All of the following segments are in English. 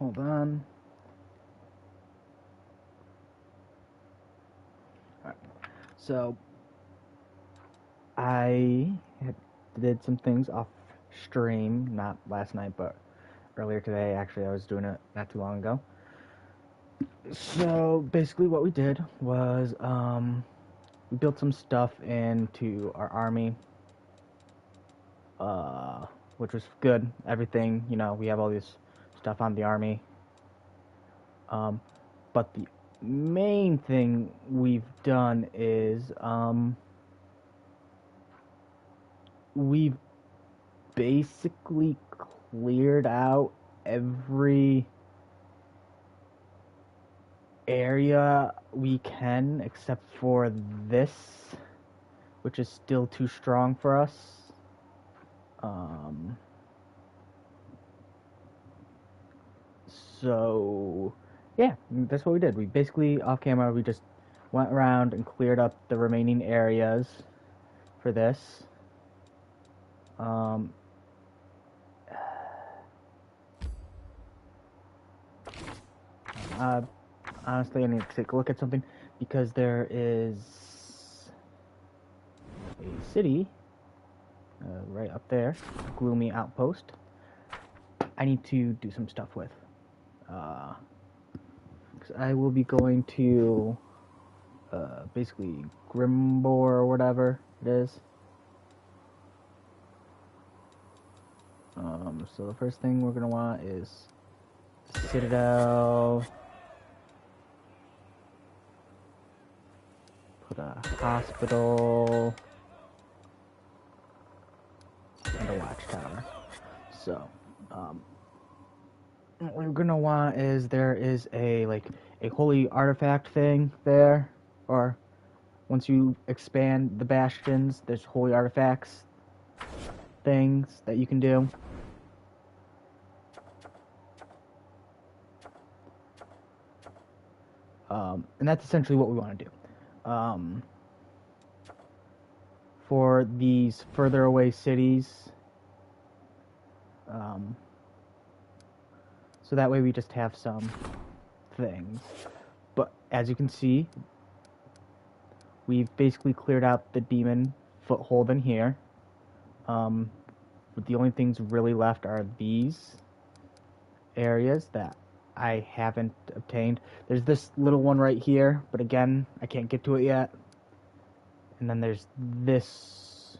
hold on. Alright, so did some things off stream, not last night, but earlier today. Actually, I was doing it not too long ago. So basically what we did was we built some stuff into our army, which was good. Everything, we have all this stuff on the army. But the main thing we've done is we've basically cleared out every area we can except for this, which is still too strong for us. So yeah, that's what we did. We basically, off camera, we just went around and cleared up the remaining areas for this. Honestly, I need to take a look at something because there is a city right up there, gloomy outpost. I need to do some stuff with. I will be going to basically Grimbor or whatever it is. So the first thing we're gonna want is Citadel. Put a hospital and a watchtower. So, what we're gonna want is there is a holy artifact thing there, or once you expand the bastions, there's holy artifacts things that you can do. And that's essentially what we want to do. For these further away cities, so that way we just have some things. But as you can see, we've basically cleared out the demon foothold in here. But the only things really left are these areas that I haven't obtained. There's this little one right here, but again, I can't get to it yet. And then there's this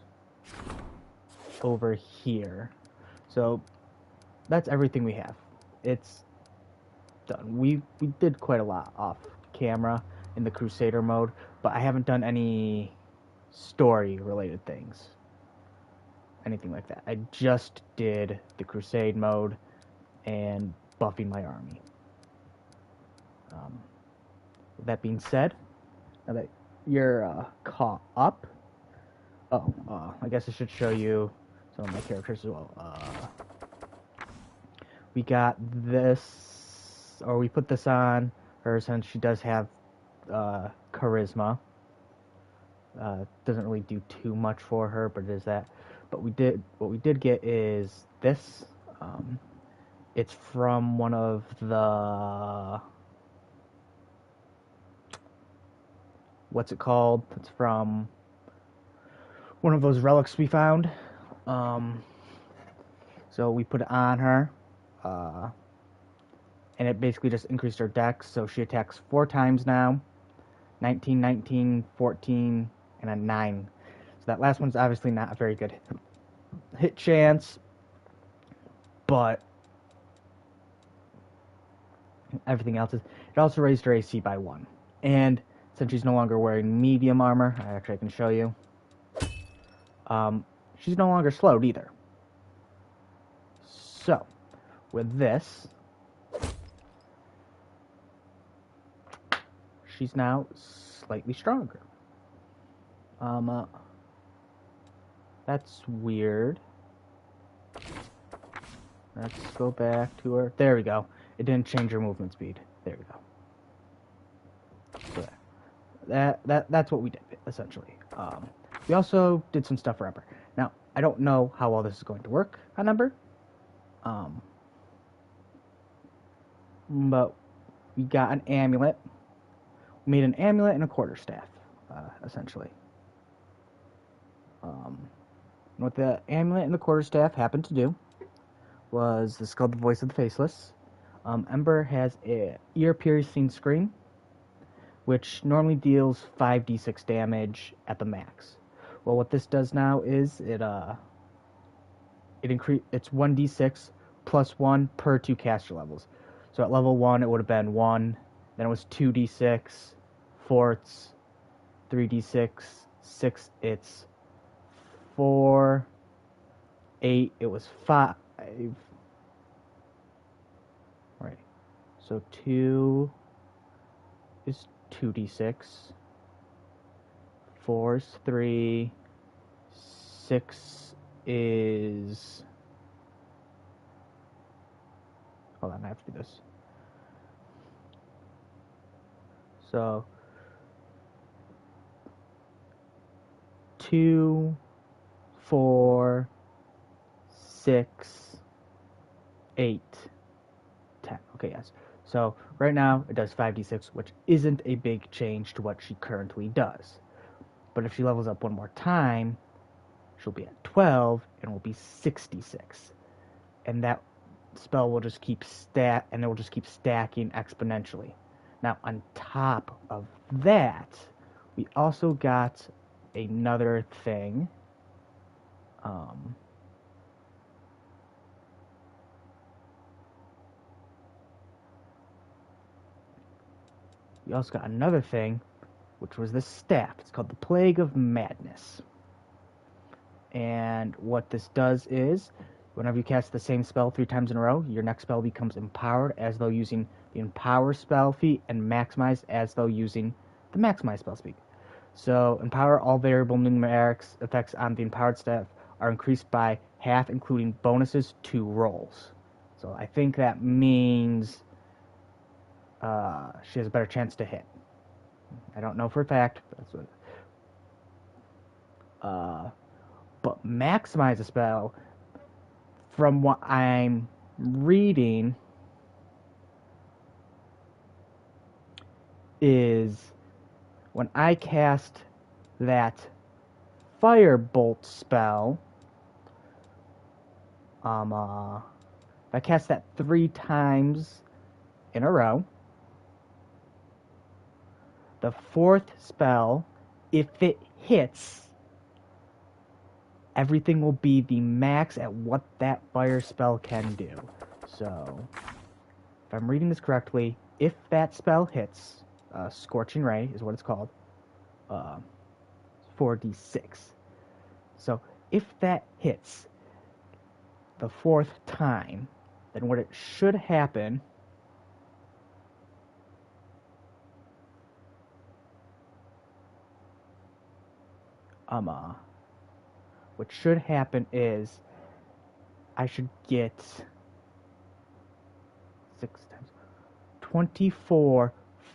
over here. So that's everything we have. It's done. We did quite a lot off camera in the Crusader mode, but I haven't done any story related things. Anything like that. I just did the Crusade mode and buffing my army. With that being said, now that you're caught up, I guess I should show you some of my characters as well. We got this, or we put this on her since she does have charisma. Doesn't really do too much for her, but it is that. But what we did get is this. It's from one of the, what's it called? It's from one of those relics we found. So we put it on her, and it basically just increased her dex. So she attacks 4 times now, 19, 19, 14, and a 9. So that last one's obviously not a very good hit chance, but everything else is. It also raised her AC by 1. And since she's no longer wearing medium armor, I can show you. She's no longer slowed either. So, with this, she's now slightly stronger. That's weird. Let's go back to her. There we go. It didn't change her movement speed. There we go. So that's what we did, essentially. We also did some stuff for Ember. Now, I don't know how well this is going to work on Ember. but we got an amulet. We made an amulet and a quarterstaff, essentially. What the amulet and the quarterstaff happened to do was, this is called the Voice of the Faceless. Ember has a ear-piercing scream, which normally deals 5d6 damage at the max. Well, what this does now is it's 1d6 plus 1 per 2 caster levels. So at level 1 it would have been 1, then it was 2d6, 4's 3d6, 6 it's 4, 8 it was 5. Right. So 2 is 2d6, 4 is 3, 6 is... Hold on, I have to do this. So 2, 4, 6, 8, 10. Okay, yes. So right now it does 5d6, which isn't a big change to what she currently does. But if she levels up one more time, she'll be at 12 and will be 66. And that spell will just keep and it will just keep stacking exponentially. Now on top of that, we also got another thing. We also got another thing, which was this staff. It's called the Plague of Madness. And what this does is, whenever you cast the same spell 3 times in a row, your next spell becomes empowered as though using the Empower spell feat, and maximized as though using the Maximize spell feat. So, Empower, all variable numerics effects on the empowered staff are increased by half, including bonuses to rolls. So I think that means she has a better chance to hit. I don't know for a fact, but that's what... but Maximize a spell, from what I'm reading, is when I cast that Firebolt spell, if I cast that 3 times in a row, the 4th spell, if it hits, everything will be the max at what that fire spell can do. So, if I'm reading this correctly, if that spell hits, Scorching Ray is what it's called, 4d6. So, if that hits the 4th time, then what it should happen what should happen is I should get 6 times 24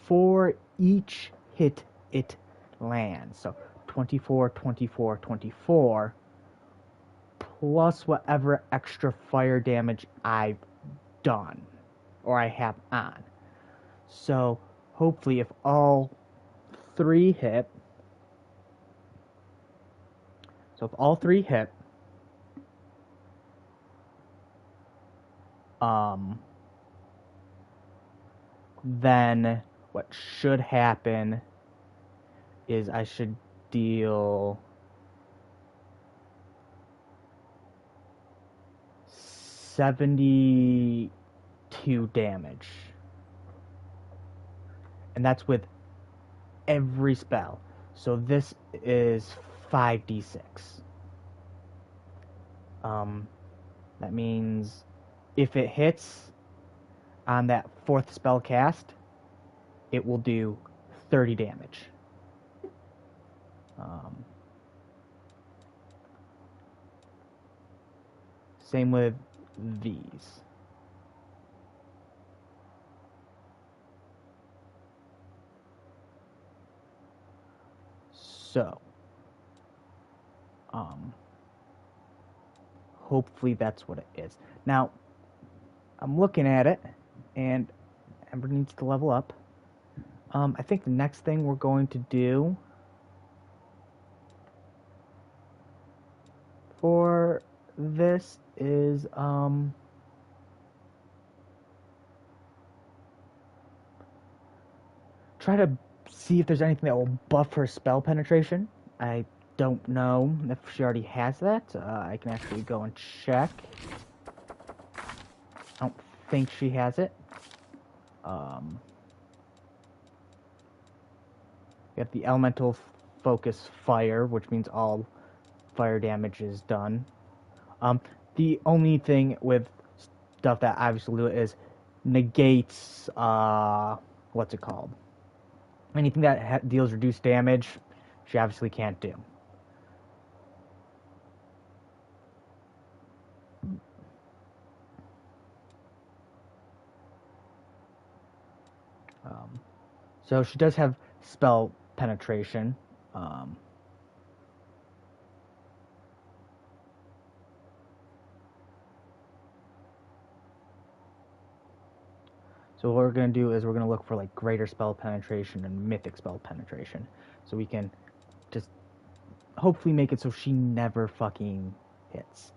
for each hit it lands. So 24, 24, 24, plus whatever extra fire damage I've done or I have on. So hopefully if all 3 hit, then what should happen is I should deal 72 damage. And that's with every spell. So this is 5d6. That means if it hits on that 4th spell cast, it will do 30 damage. Same with these. So, hopefully that's what it is. Now, I'm looking at it, and Ember needs to level up. I think the next thing we're going to do for this is try to see if there's anything that will buff her spell penetration. I don't know if she already has that. I can actually go and check. I don't think she has it. We have the elemental focus fire, which means all fire damage is done. The only thing with stuff that obviously do it is negates, what's it called? Anything that deals reduced damage, she obviously can't do. So she does have spell penetration. So what we're going to do is we're going to look for like greater spell penetration and mythic spell penetration. So we can just hopefully make it so she never fucking hits.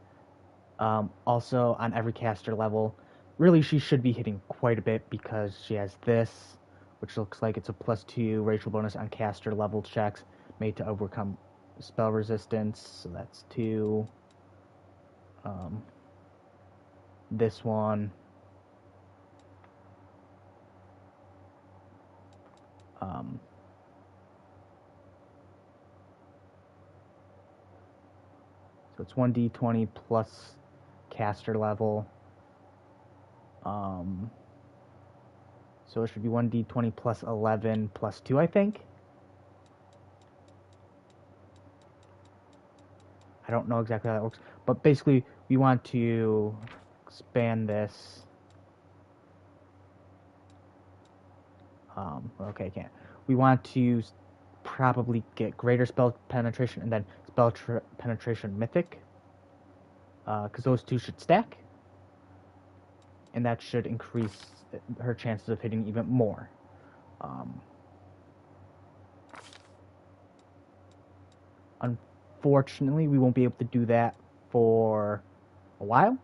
Also, on every caster level, really she should be hitting quite a bit because she has this, which looks like it's a +2 racial bonus on caster level checks made to overcome spell resistance. So that's 2. This one. So it's 1d20 plus caster level. So it should be 1d20 plus 11 plus 2, I think. I don't know exactly how that works. But basically, we want to expand this. Okay, can't. We want to probably get greater spell penetration and then spell penetration mythic. Because those two should stack. And that should increase her chances of hitting even more. Unfortunately, we won't be able to do that for a while.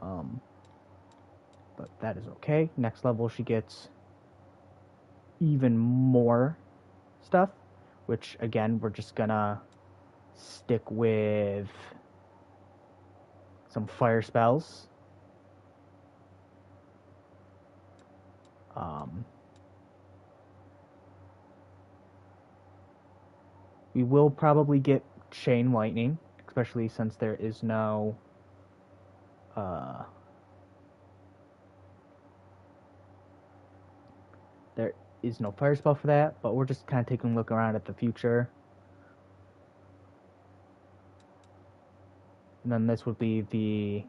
But that is okay. Next level, she gets even more stuff, which again, we're just gonna stick with some fire spells. We will probably get chain lightning, especially since there is no there is no fire spell for that, but we're just kind of taking a look around at the future. And then this would be the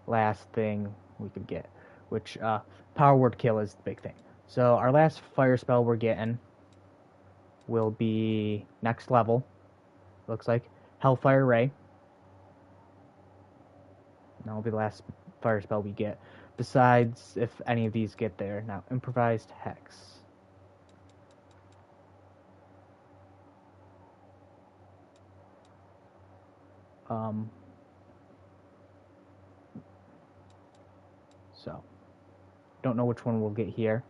last thing we could get, which power word kill is the big thing. So our last fire spell we're getting will be next level. Looks like Hellfire Ray. That will be the last fire spell we get. Besides, if any of these get there. Now, Improvised Hex. So, don't know which one we'll get here.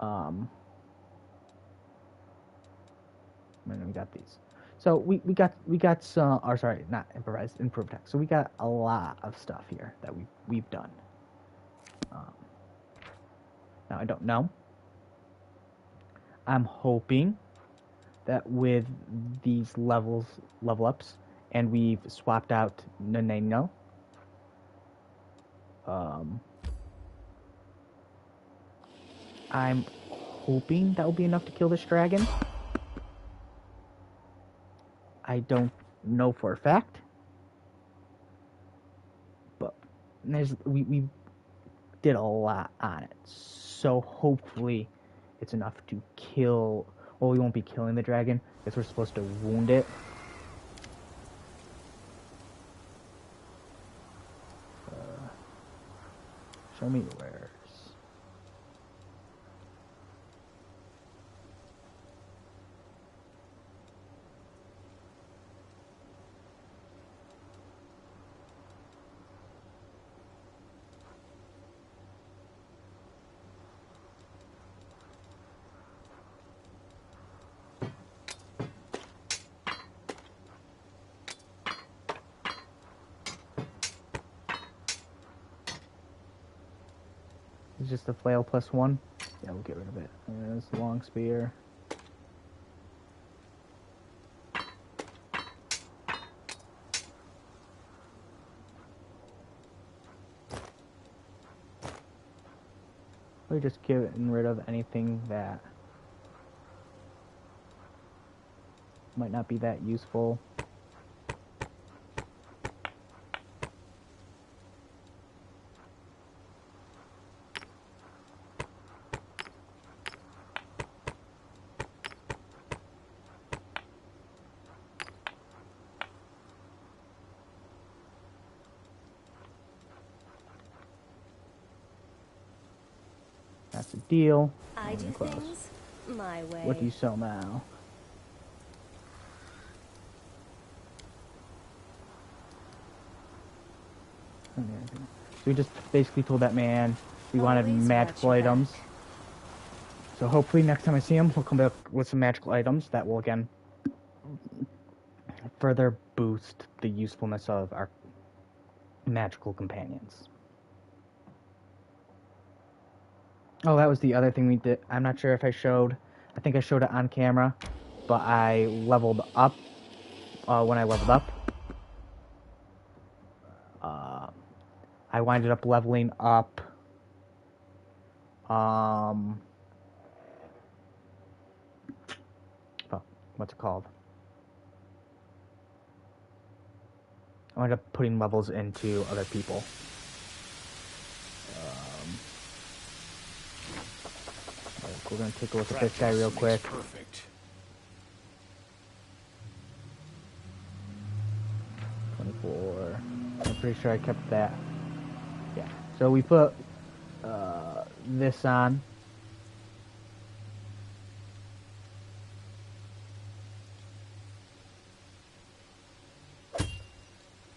And then we got these. So we got some, or sorry, not improvised, improved hex. So we got a lot of stuff here that we've done. Now I don't know. I'm hoping that with these level ups, and we've swapped out Naneno. I'm hoping that will be enough to kill this dragon. I don't know for a fact, but we did a lot on it, so hopefully it's enough to kill. Well, we won't be killing the dragon because we're supposed to wound it. Show me where's. It's just a flail +1. Yeah, we'll get rid of it. There's the long spear. We're just getting rid of anything that might not be that useful. That's a deal. I do things my way. What do you sell now? So we just basically told that man we wanted magical items. So hopefully next time I see him, he'll come back with some magical items that will again further boost the usefulness of our magical companions. Oh, that was the other thing we did. I'm not sure if I showed. I think I showed it on camera, but I leveled up when I leveled up. I winded up leveling up what's it called? I ended up putting levels into other people. We're gonna take a look at this guy real quick. Perfect. 24. I'm pretty sure I kept that. Yeah. So we put this on.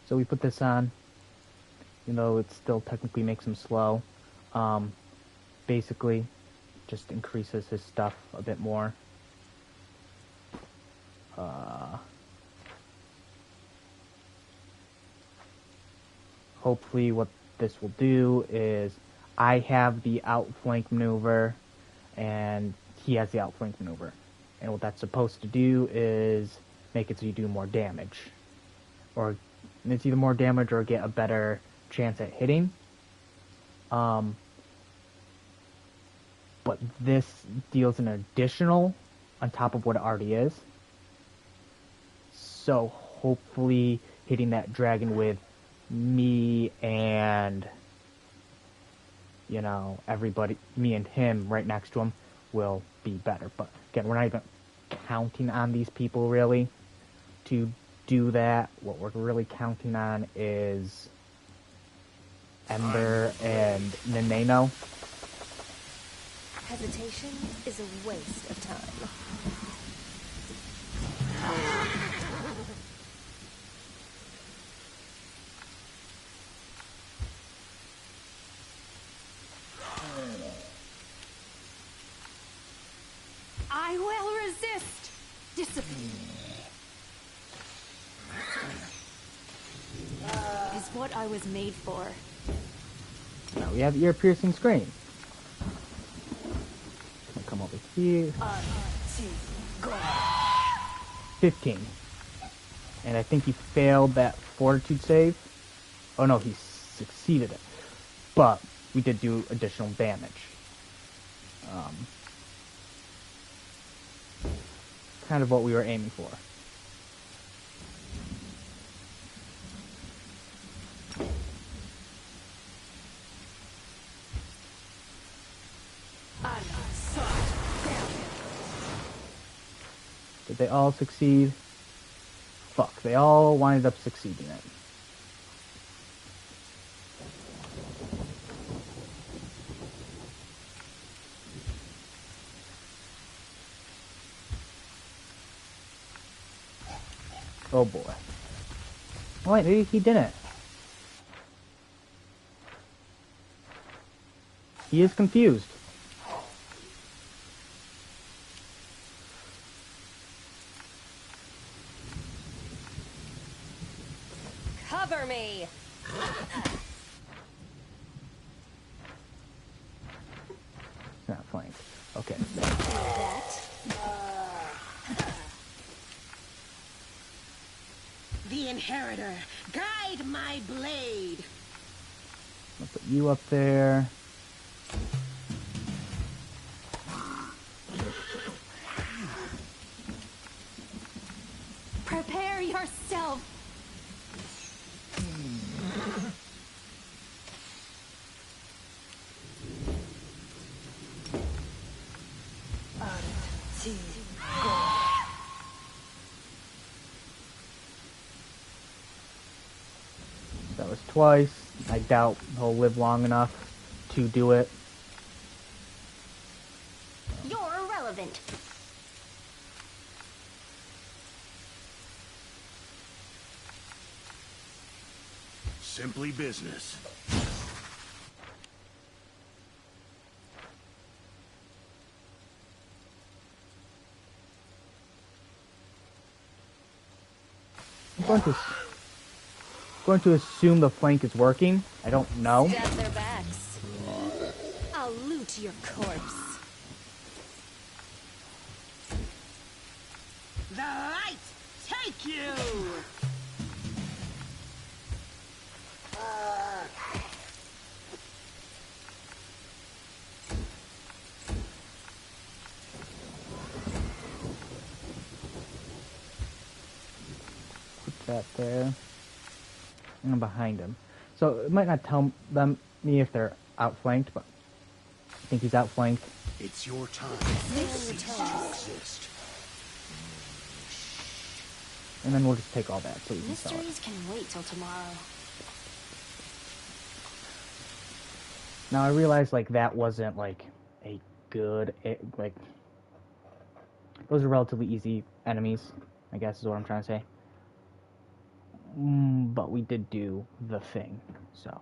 So we put this on, even though it still technically makes him slow. Basically, just increases his stuff a bit more. Hopefully what this will do is I have the outflank maneuver and he has the outflank maneuver. And what that's supposed to do is make it so you do more damage. Or it's either more damage or get a better chance at hitting. But this deals an additional on top of what it already is. So hopefully hitting that dragon with me and, you know, everybody, me and him right next to him will be better. But again, we're not even counting on these people really to do that. What we're really counting on is Ember and Neneno. Hesitation is a waste of time. I will resist. Discipline is what I was made for. Now we have ear-piercing scream. I'll come over here. 15. And I think he failed that fortitude save. Oh no, he succeeded it. But we did do additional damage. Kind of what we were aiming for. Did they all succeed? Fuck, they all winded up succeeding it. Oh boy. Oh wait, maybe he didn't. He is confused. Cover me. inheritor, guide my blade. I'll put you up there. Prepare yourself. That was twice. I doubt he'll live long enough to do it. You're irrelevant. Simply business. I'm going to assume the flank is working. I don't know. Stab their backs. I'll loot your corpse. The light take you! Put that there. And I'm behind him. So it might not tell me if they're outflanked, but I think he's outflanked. It's your time. Cease to Exist. And then we'll just take all that so we can sell it. Mysteries can wait till tomorrow. Now I realize like that wasn't like a good like those are relatively easy enemies, I guess is what I'm trying to say. But we did do the thing, so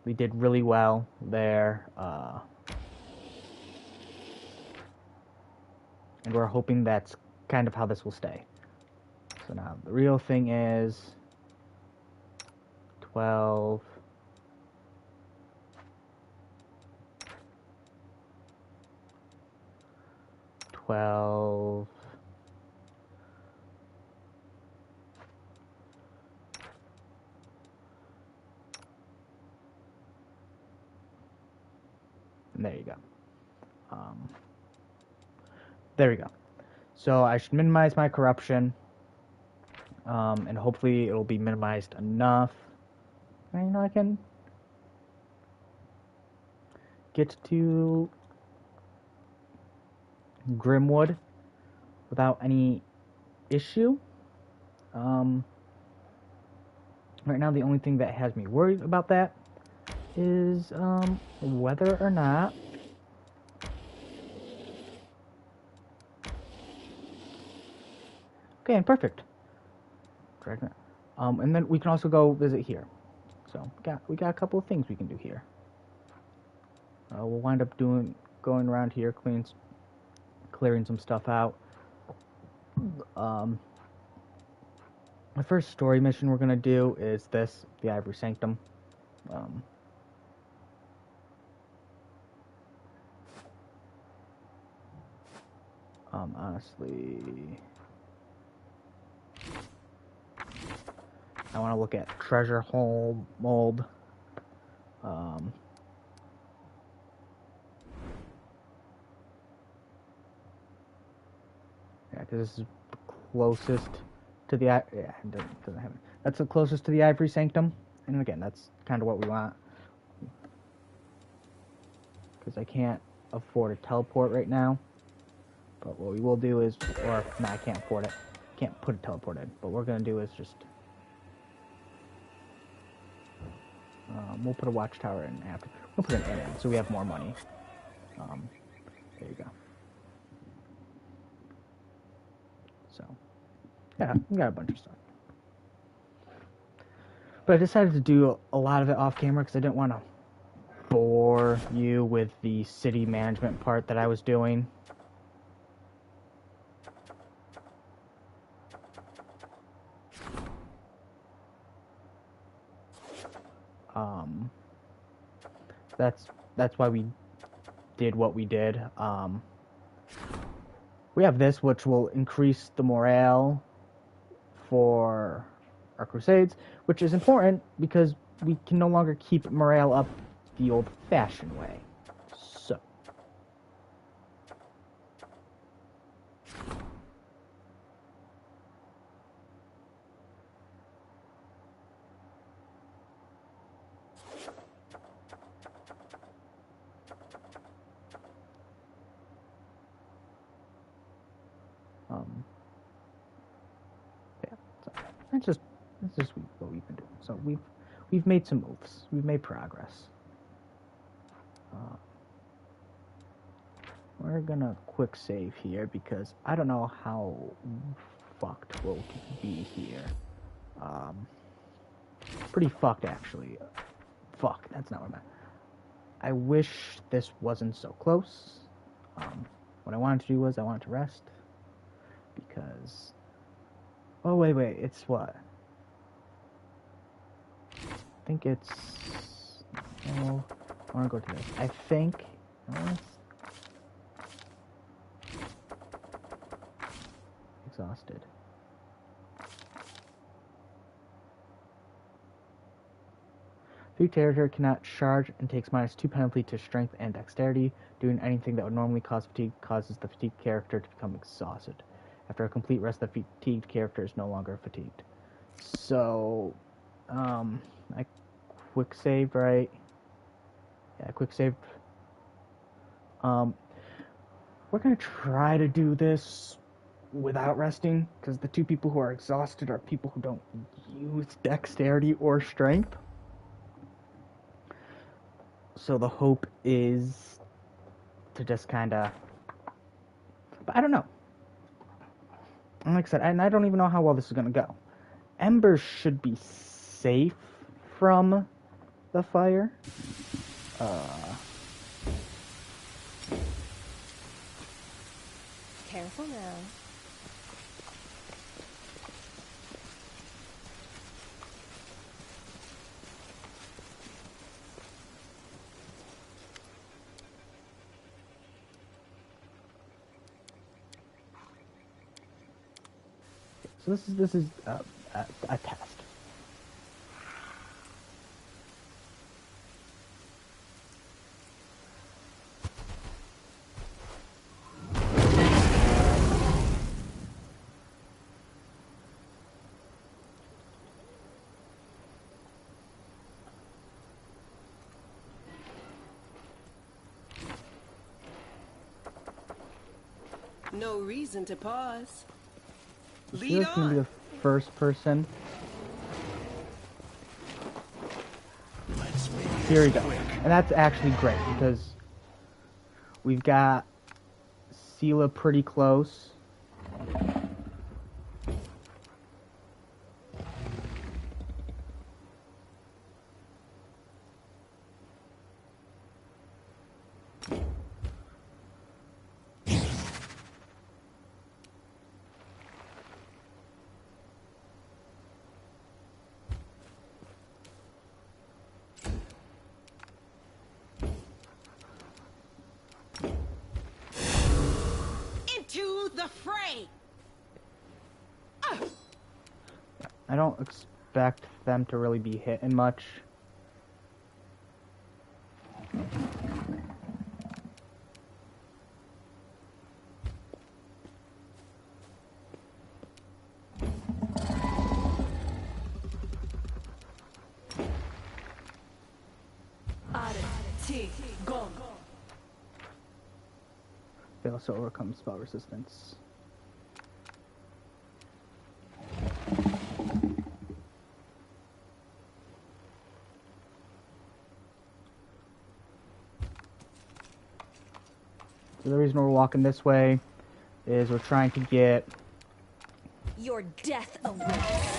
we did really well there, and we're hoping that's kind of how this will stay. So now the real thing is 12. And there you go. There we go. So I should minimize my corruption, and hopefully it'll be minimized enough. And, you know, I can get to Grimwood without any issue. Right now, the only thing that has me worried about that is whether or not okay, and perfect. And then we can also go visit here. So we got a couple of things we can do here. We'll wind up going around here, clearing some stuff out. The first story mission we're gonna do is this, the Ivory Sanctum. Honestly, I want to look at treasure hole mold. Yeah, because this is the closest to the it doesn't have it. That's the closest to the Ivory Sanctum, and again, that's kind of what we want. Because I can't afford a teleport right now. But what we will do is, or no, I can't afford it. Can't put a teleport in. But what we're gonna do is just we'll put a watchtower in after. We'll put an inn in so we have more money. There you go. So yeah, we got a bunch of stuff. But I decided to do a lot of it off camera because I didn't want to bore you with the city management part that I was doing. That's why we did what we did. We have this, which will increase the morale for our crusades, which is important because we can no longer keep morale up the old-fashioned way. So. Yeah, so that's just what we've been doing. So we've made some moves. We've made progress. We're gonna quick save here because I don't know how fucked we'll be here. Pretty fucked actually. Fuck, that's not what I meant. I wish this wasn't so close. What I wanted to do was I wanted to rest because. Oh wait, it's what? I think it's. Oh, I want to go to this. I think. Exhausted. Fatigued character cannot charge and takes -2 penalty to strength and dexterity. Doing anything that would normally cause fatigue causes the fatigued character to become exhausted. After a complete rest, the fatigued character is no longer fatigued. So, I quick saved, right? Yeah, quick saved. We're gonna try to do this without resting, because the two people who are exhausted are people who don't use dexterity or strength. So the hope is to just kind of... But I don't know. And like I said, and I don't even know how well this is going to go. Embers should be safe from the fire. Careful now. So this is a test. No reason to pause. This Lead is going to be on. the first person. Let's make Here we this go. quick. And that's actually great because we've got Sela pretty close. Into the fray. I don't expect them to really be hitting much. They also overcome spell resistance. So the reason we're walking this way is we're trying to get... Your death awaits.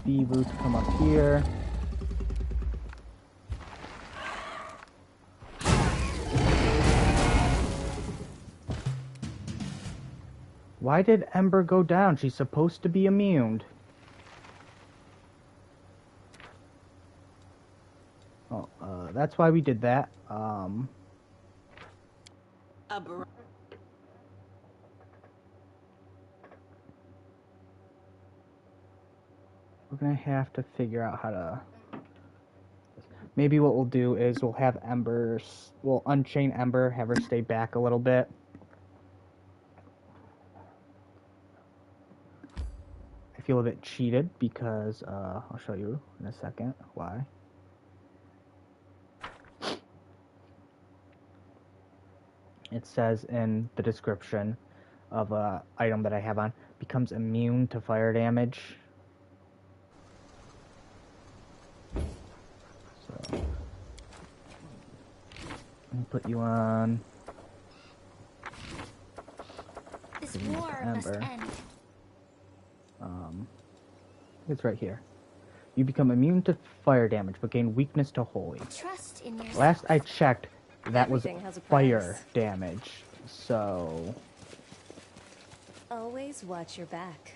V route to come up here. Why did Ember go down? She's supposed to be immune. Oh, that's why we did that. A br- We're gonna have to figure out how to... Maybe what we'll do is we'll have Ember's... We'll unchain Ember, have her stay back a little bit. I feel a bit cheated because, I'll show you in a second why. It says in the description of a item that I have on, becomes immune to fire damage. So, let me put you on. This war must Ember. end. It's right here. You become immune to fire damage, but gain weakness to holy. Trust in yourself. Last I checked, that was Everything has a fire price. damage. So, Always watch your back.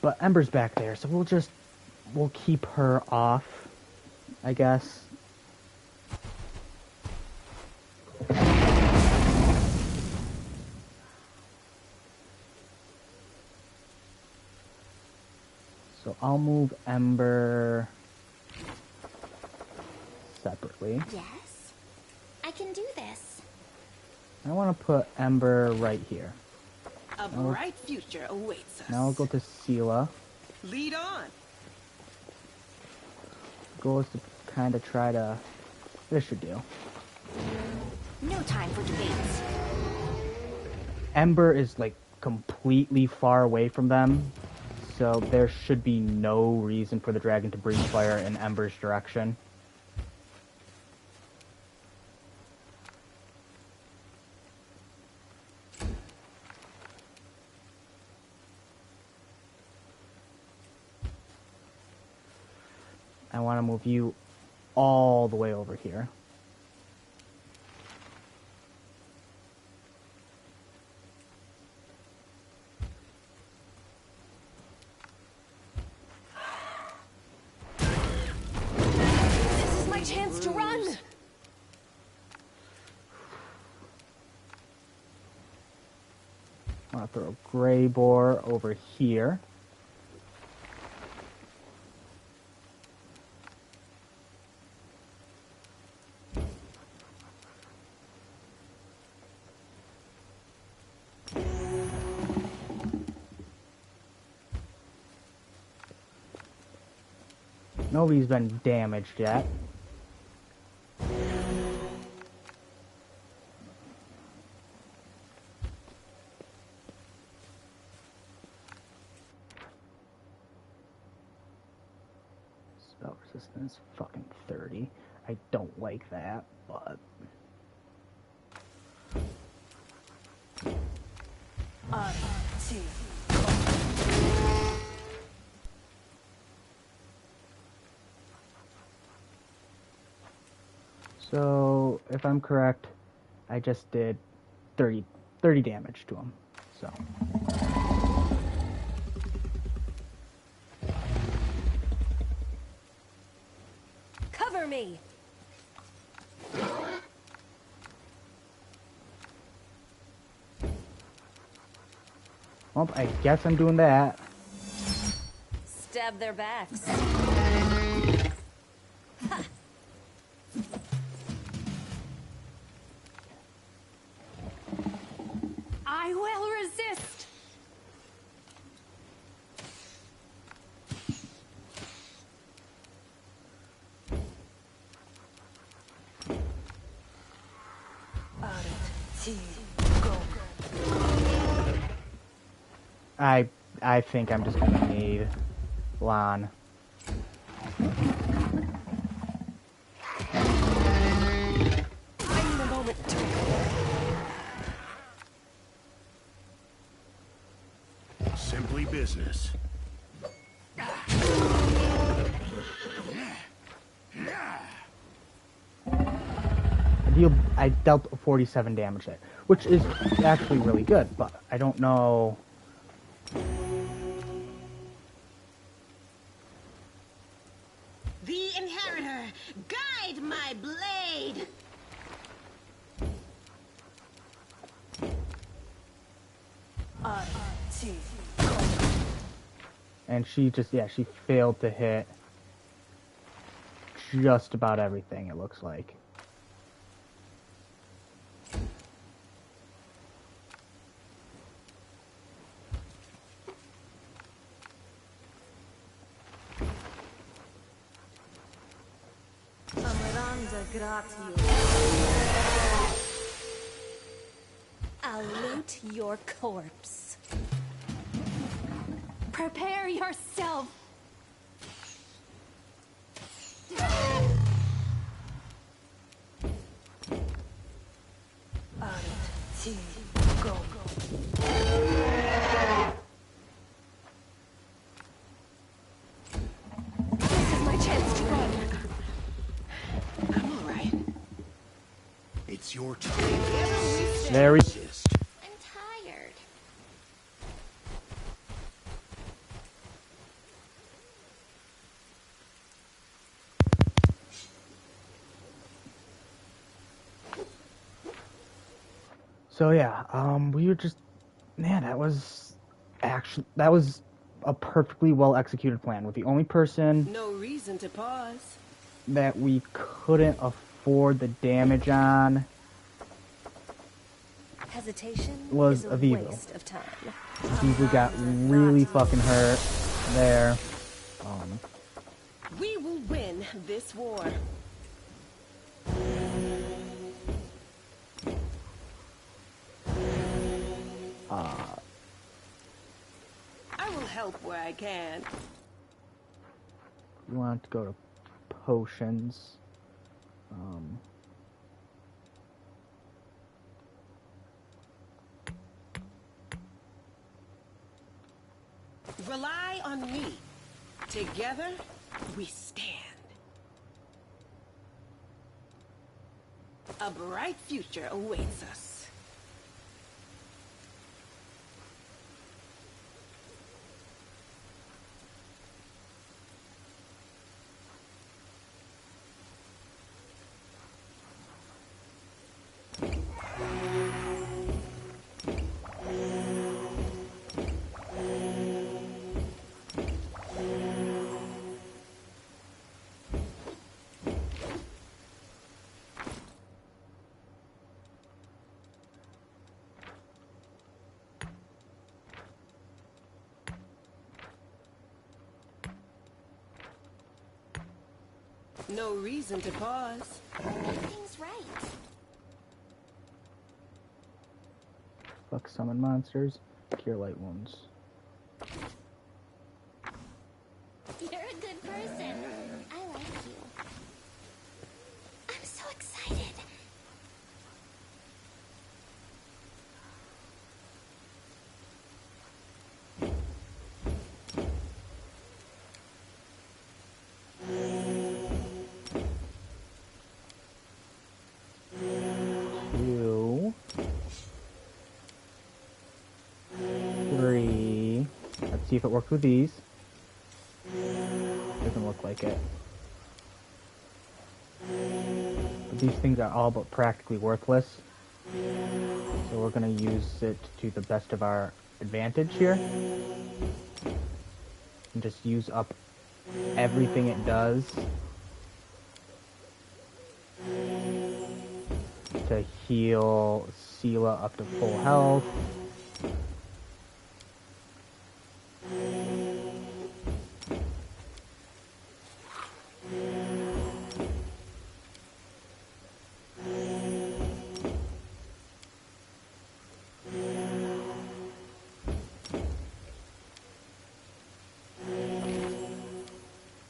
but Ember's back there, so we'll keep her off, I guess. So I'll move Ember separately. Yes, I can do this. I want to put Ember right here. a bright future awaits us. Now I'll go to Sela. Lead on. Goal is to kind of try to... This should do. No time for debates. Ember is like completely far away from them, so there should be no reason for the dragon to breathe fire in Ember's direction. I want to move you all the way over here. This is my chance to run! I want to throw a gray boar over here. Nobody's been damaged yet. Spell resistance, fucking 30. I don't like that, but... So, if I'm correct, I just did 30 damage to him. So, Cover me! well, I guess I'm doing that. Stab their backs. I will resist. I think I'm just gonna need Lon. I'm the moment to Simply business. I dealt 47 damage there, which is actually really good, but I don't know. The inheritor, guide my blade. And she just, yeah, she failed to hit just about everything, it looks like. I'll loot your corpse. Prepare yourself. This is my chance to run. I'm all right. It's your turn. Very. Resist. I'm tired. So yeah, we were just, man, that was a perfectly well executed plan. With the only person No reason to pause. that we couldn't afford the damage on Hesitation was is a Avivo. waste of time. Avivo got really fucking hurt there. We will win this war. I will help where I can. We want to go to potions. Rely on me. Together, we stand. A bright future awaits us. No reason to pause. Everything's right. Fuck summon monsters, cure light wounds. You're a good person. I like you. I'm so excited. Two, three. Let's see if it worked with these. Doesn't look like it. But these things are all but practically worthless. So we're going to use it to the best of our advantage here. And just use up everything it does to heal Sela up to full health.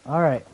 All right.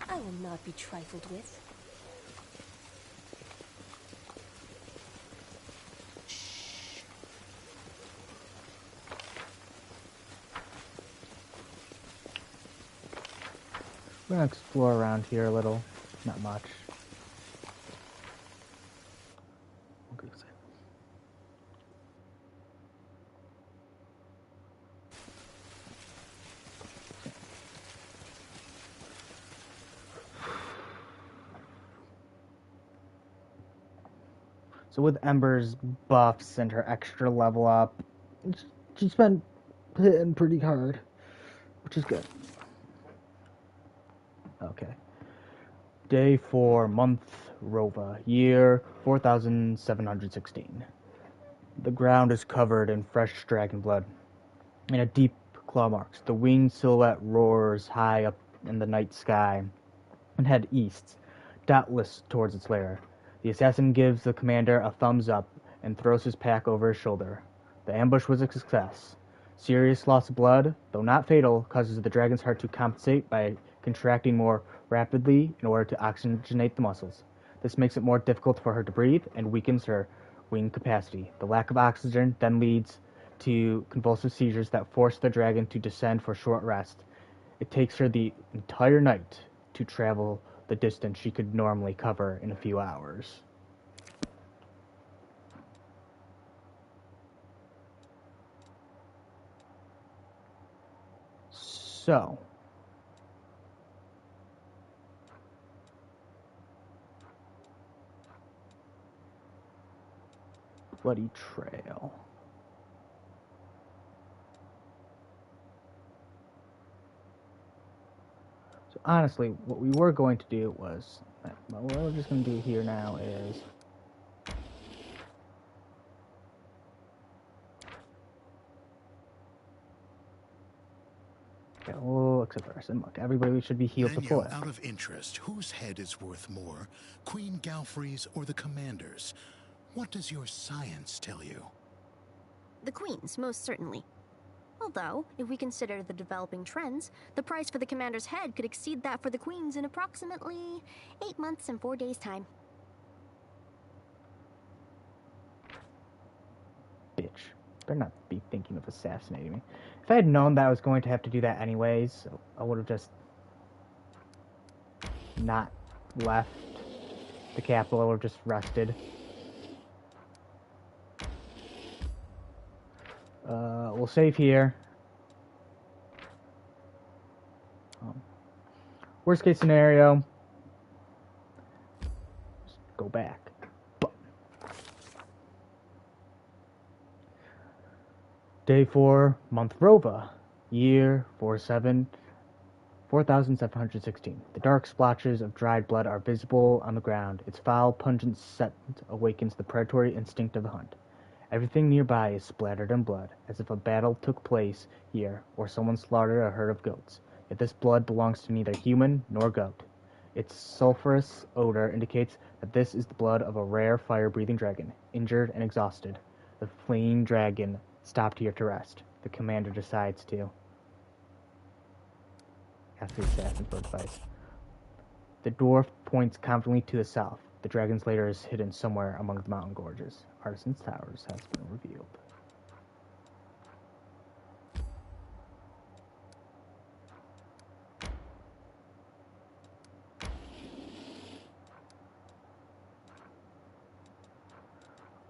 I will not be trifled with. We're gonna explore around here a little. Not much. Okay, so- So with Ember's buffs and her extra level up, she's been hitting pretty hard, which is good. Okay. Day 4, month Rova, year 4716. The ground is covered in fresh dragon blood and a deep claw marks. The winged silhouette roars high up in the night sky and head east, doubtless towards its lair. The assassin gives the commander a thumbs up and throws his pack over his shoulder. The ambush was a success. Serious loss of blood, though not fatal, causes the dragon's heart to compensate by contracting more rapidly in order to oxygenate the muscles. This makes it more difficult for her to breathe and weakens her wing capacity. The lack of oxygen then leads to convulsive seizures that force the dragon to descend for short rest. It takes her the entire night to travel the distance she could normally cover in a few hours. So, Bloody Trail. So honestly, what we were going to do was, what we're just going to do here now is, okay, we'll accept first. And look, everybody should be healed to full. Menu, out of interest, whose head is worth more, Queen Galfrey's or the Commander's? What does your science tell you? The Queen's, most certainly. Although, if we consider the developing trends, the price for the Commander's head could exceed that for the Queen's in approximately 8 months and 4 days' time. Bitch. Better not be thinking of assassinating me. If I had known that I was going to have to do that anyways, I would have just not left the capital. I would have just rested. We'll save here. Worst case scenario, just go back. Day 4, month Rova, year 4716. The dark splotches of dried blood are visible on the ground. Its foul, pungent scent awakens the predatory instinct of the hunt. Everything nearby is splattered in blood, as if a battle took place here, or someone slaughtered a herd of goats. Yet this blood belongs to neither human nor goat. Its sulphurous odor indicates that this is the blood of a rare fire-breathing dragon, injured and exhausted. The fleeing dragon stopped here to rest. The commander decides to ask the assassin for advice. The dwarf points confidently to the south. The dragon's lair is hidden somewhere among the mountain gorges. Artisan's Towers has been revealed.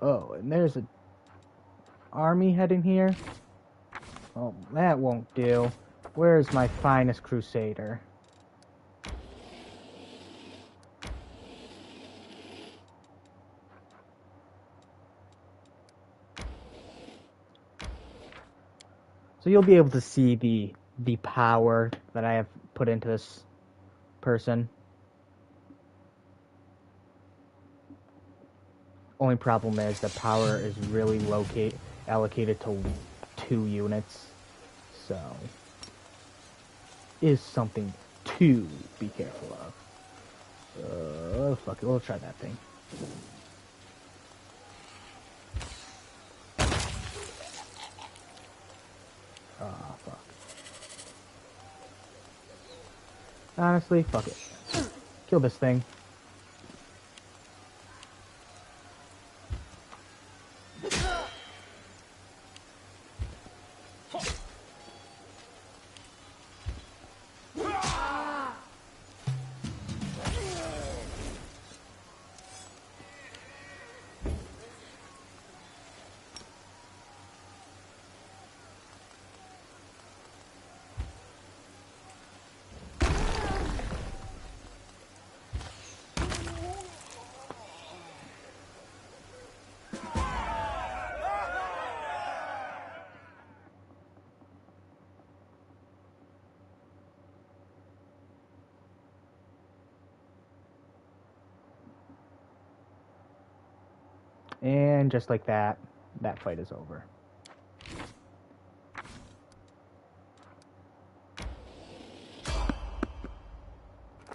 Oh, and there's an army heading here. Oh, that won't do. Where's my finest crusader? So you'll be able to see the power that I have put into this person. Only problem is the power is really allocated to 2 units, so is something to be careful of. Fuck it, we'll try that thing. Ah, fuck. Honestly, fuck it. Kill this thing. And just like that, that fight is over.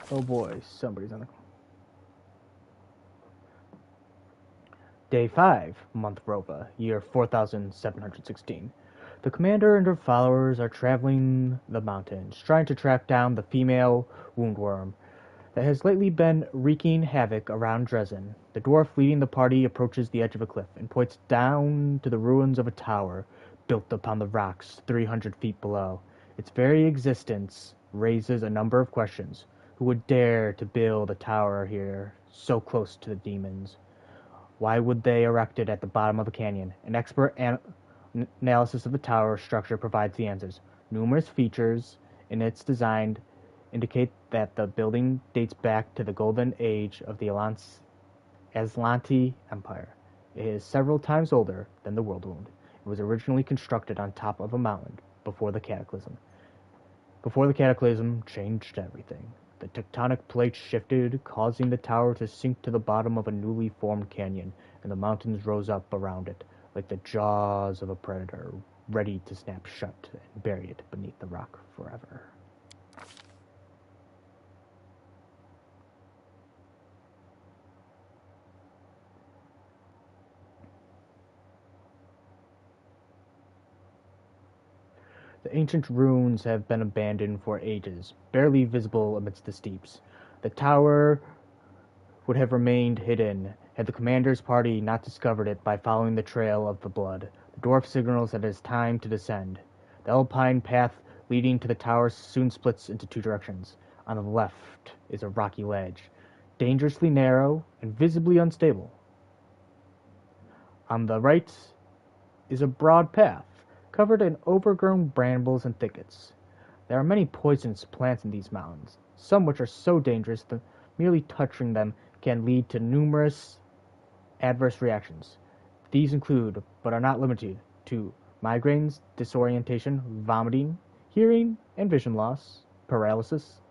Oh boy, somebody's on the... Day 5, month Rova, year 4716. The commander and her followers are traveling the mountains, trying to track down the female woundworm that has lately been wreaking havoc around Dresden. The dwarf leading the party approaches the edge of a cliff and points down to the ruins of a tower built upon the rocks 300 feet below. Its very existence raises a number of questions. Who would dare to build a tower here, so close to the demons? Why would they erect it at the bottom of a canyon? An expert analysis of the tower structure provides the answers. Numerous features in its design indicate that the building dates back to the golden age of the Aslanti Empire. It is several times older than the Worldwound. It was originally constructed on top of a mountain before the Cataclysm. Before the Cataclysm changed everything. The tectonic plates shifted, causing the tower to sink to the bottom of a newly formed canyon, and the mountains rose up around it, like the jaws of a predator, ready to snap shut and bury it beneath the rock forever. The ancient ruins have been abandoned for ages, barely visible amidst the steeps. The tower would have remained hidden had the commander's party not discovered it by following the trail of the blood. The dwarf signals that it is time to descend. The alpine path leading to the tower soon splits into two directions. On the left is a rocky ledge, dangerously narrow and visibly unstable. On the right is a broad path, covered in overgrown brambles and thickets. There are many poisonous plants in these mountains, some which are so dangerous that merely touching them can lead to numerous adverse reactions. These include, but are not limited to, migraines, disorientation, vomiting, hearing and vision loss, paralysis,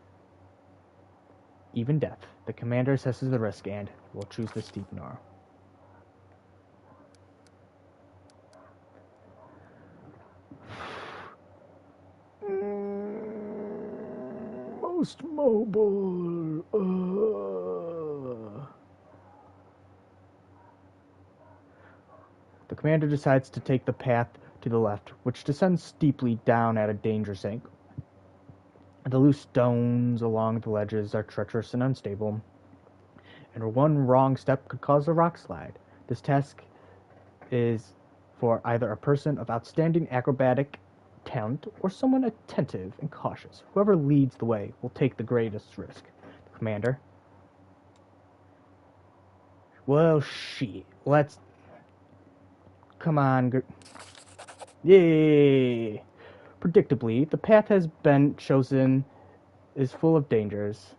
even death. The commander assesses the risk and will choose the steep Nor. Most mobile. The commander decides to take the path to the left, which descends steeply down at a dangerous angle. The loose stones along the ledges are treacherous and unstable, and one wrong step could cause a rock slide. This task is for either a person of outstanding acrobatic talent or someone attentive and cautious. Whoever leads the way will take the greatest risk. The commander. Well, shit. Let's... Come on. Yay! Predictably, the path has been chosen is full of dangers.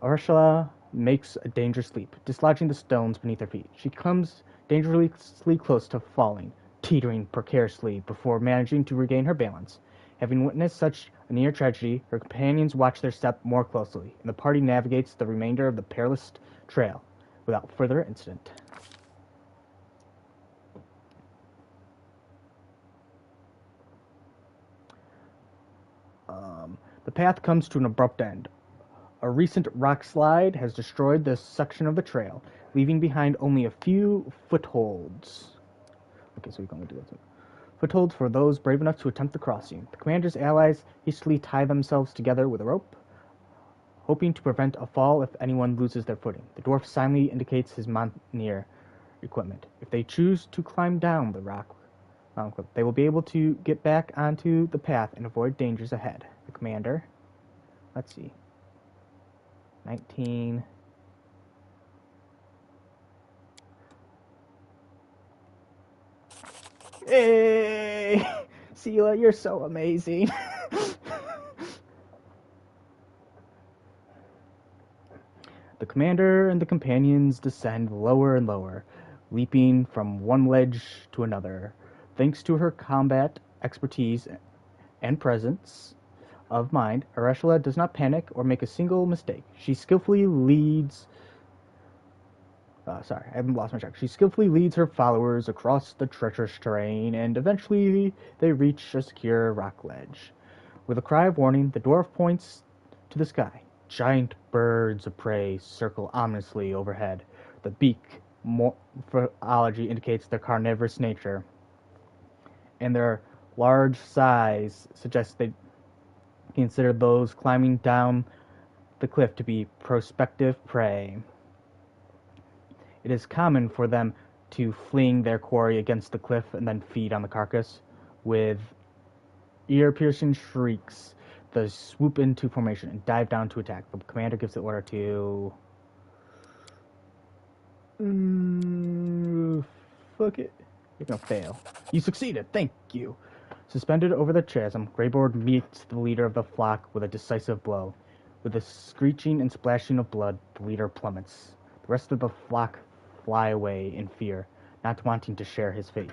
Ursula makes a dangerous leap, dislodging the stones beneath her feet. She comes dangerously close to falling, teetering precariously before managing to regain her balance. Having witnessed such a near tragedy, her companions watch their step more closely, and the party navigates the remainder of the perilous trail without further incident. The path comes to an abrupt end. A recent rock slide has destroyed this section of the trail, leaving behind only a few footholds. Okay, so we can only do that. Footholds for those brave enough to attempt the crossing. The commander's allies hastily tie themselves together with a rope. hoping to prevent a fall if anyone loses their footing. The dwarf silently indicates his mountaineer equipment. If they choose to climb down the rock mountain cliff, they will be able to get back onto the path and avoid dangers ahead. The commander, let's see, 19. Hey, Sela, you're so amazing. The commander and the companions descend lower and lower, leaping from one ledge to another. Thanks to her combat expertise and presence of mind, Areshla does not panic or make a single mistake. She skillfully leads. I haven't lost my track. She skillfully leads her followers across the treacherous terrain, and eventually they reach a secure rock ledge. With a cry of warning, the dwarf points to the sky. Giant birds of prey circle ominously overhead. The beak morphology indicates their carnivorous nature, and their large size suggests they consider those climbing down the cliff to be prospective prey. It is common for them to fling their quarry against the cliff and then feed on the carcass. With ear-piercing shrieks, they swoop into formation and dive down to attack. The commander gives the order to... fuck it. You're gonna fail. You succeeded, thank you. Suspended over the chasm, Greyboard meets the leader of the flock with a decisive blow. With a screeching and splashing of blood, the leader plummets. The rest of the flock fly away in fear, not wanting to share his fate.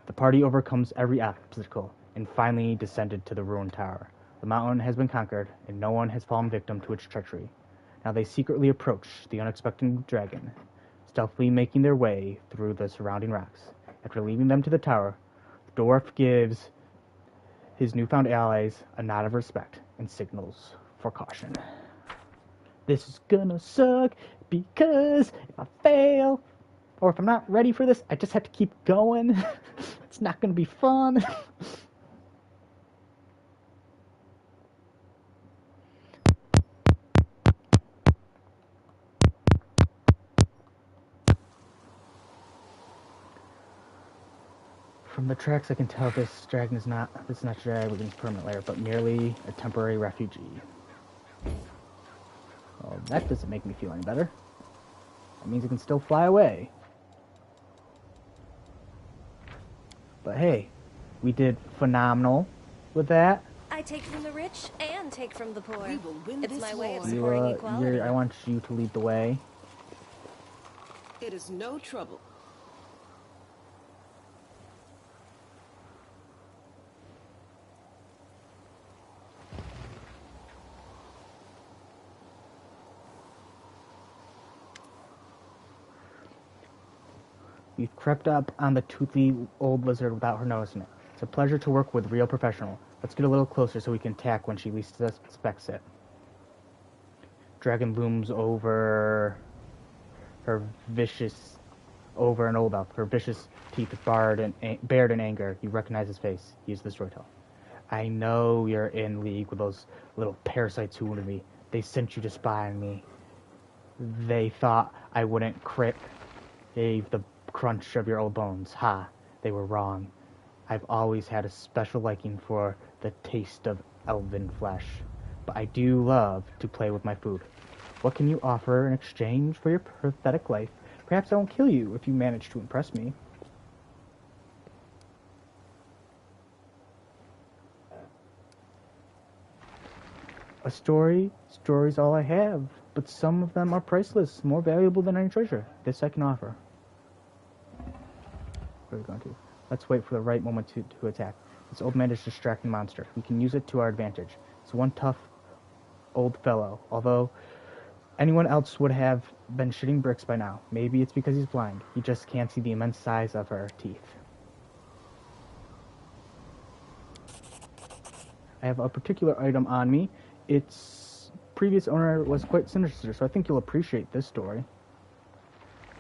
The party overcomes every obstacle and finally descended to the ruined tower. The mountain has been conquered, and no one has fallen victim to its treachery. Now they secretly approach the unexpected dragon, stealthily making their way through the surrounding rocks. After leaving them to the tower, the dwarf gives his newfound allies a nod of respect and signals for caution. This is gonna suck because if I fail, or if I'm not ready for this, I just have to keep going. It's not gonna be fun. From the tracks, I can tell this dragon is not dragon's permanent lair, but merely a temporary refugee. Well, that doesn't make me feel any better. That means it can still fly away. But hey, we did phenomenal with that. I take from the rich and take from the poor. We will win It's this my way of war. supporting equality. I want you to lead the way. It is no trouble. We've crept up on the toothy old lizard without her noticing it. It's a pleasure to work with a real professional. Let's get a little closer so we can attack when she least suspects it. Dragon looms over her vicious, over an old elf. Her vicious teeth bared in anger. You recognize his face. He is the storyteller. I know you're in league with those little parasites who wounded me. They sent you to spy on me. They thought I wouldn't crave the crunch of your old bones. Ha, they were wrong. I've always had a special liking for the taste of elven flesh, but I do love to play with my food. What can you offer in exchange for your pathetic life? Perhaps I won't kill you if you manage to impress me. A story's all I have, but some of them are priceless, more valuable than any treasure. This I can offer. Where are we going to? Let's wait for the right moment to attack. This old man is a distracting monster. We can use it to our advantage. It's one tough old fellow, although anyone else would have been shitting bricks by now. Maybe it's because he's blind. He just can't see the immense size of her teeth. I have a particular item on me. Its previous owner was quite sinister, so I think you'll appreciate this story.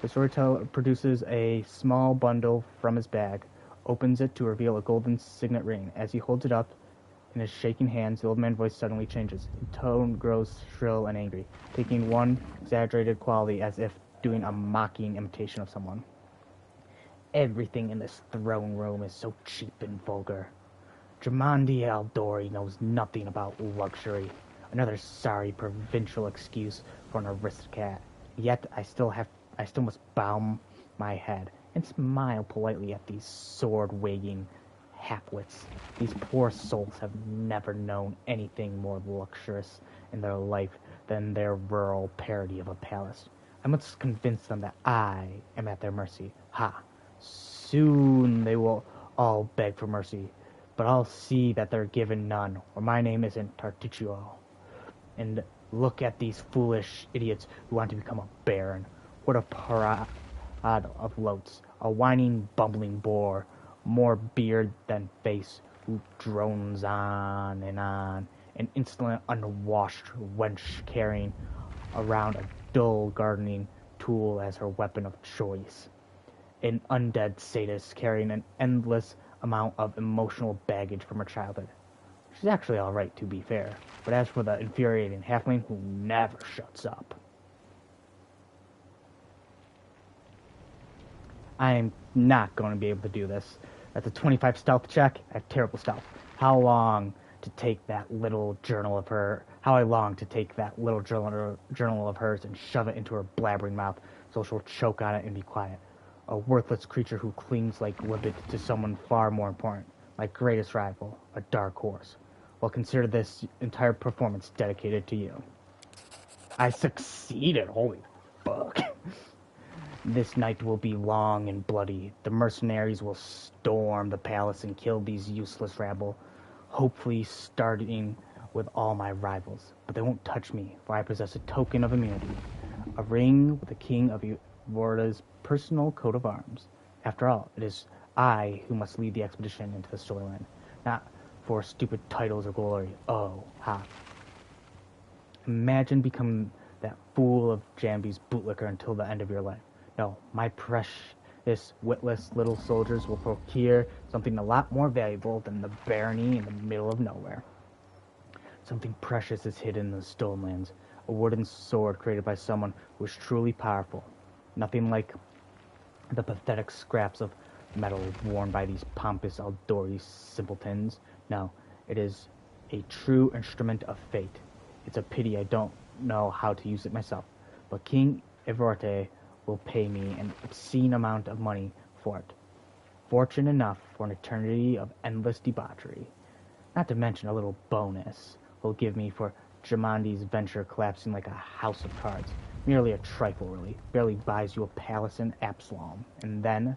The storyteller produces a small bundle from his bag, opens it to reveal a golden signet ring. As he holds it up, In his shaking hands, the old man's voice suddenly changes. His tone grows shrill and angry, taking one exaggerated quality as if doing a mocking imitation of someone. Everything in this throne room is so cheap and vulgar. Jamandi Aldori knows nothing about luxury. Another sorry provincial excuse for an aristocrat. Yet I still must bow my head and smile politely at these sword-waving halfwits. These poor souls have never known anything more luxurious in their life than their rural parody of a palace. I must convince them that I am at their mercy. Ha! Soon they will all beg for mercy, but I'll see that they're given none, or my name isn't Tartuccio. And look at these foolish idiots who want to become a baron. What a parade of loats, a whining, bumbling boor, more beard than face, who drones on, an insolent, unwashed wench carrying around a dull gardening tool as her weapon of choice. An undead sadist carrying an endless amount of emotional baggage from her childhood. She's actually alright, to be fair, but as for the infuriating halfling who never shuts up, I am not going to be able to do this. That's a 25 stealth check. I have terrible stealth. How I long to take that little journal of hers and shove it into her blabbering mouth so she'll choke on it and be quiet. A worthless creature who clings like limpet to someone far more important, my greatest rival, a dark horse. Well, consider this entire performance dedicated to you. I succeeded, holy fuck. This night will be long and bloody. The mercenaries will storm the palace and kill these useless rabble, hopefully starting with all my rivals. But they won't touch me, for I possess a token of immunity, a ring with the king of Vorda's personal coat of arms. After all, it is I who must lead the expedition into the Storyland, not for stupid titles or glory. Oh, ha. Imagine becoming that fool of Jambi's bootlicker until the end of your life. No, my precious, witless little soldiers will procure something a lot more valuable than the barony in the middle of nowhere. Something precious is hidden in the Stolen Lands, a wooden sword created by someone who is truly powerful. Nothing like the pathetic scraps of metal worn by these pompous Aldori simpletons. No, it is a true instrument of fate. It's a pity I don't know how to use it myself, but King Ivorte will pay me an obscene amount of money for it. Fortune enough for an eternity of endless debauchery. Not to mention a little bonus he'll give me for Jamandi's venture collapsing like a house of cards. Merely a trifle, really. Barely buys you a palace in Absalom. And then...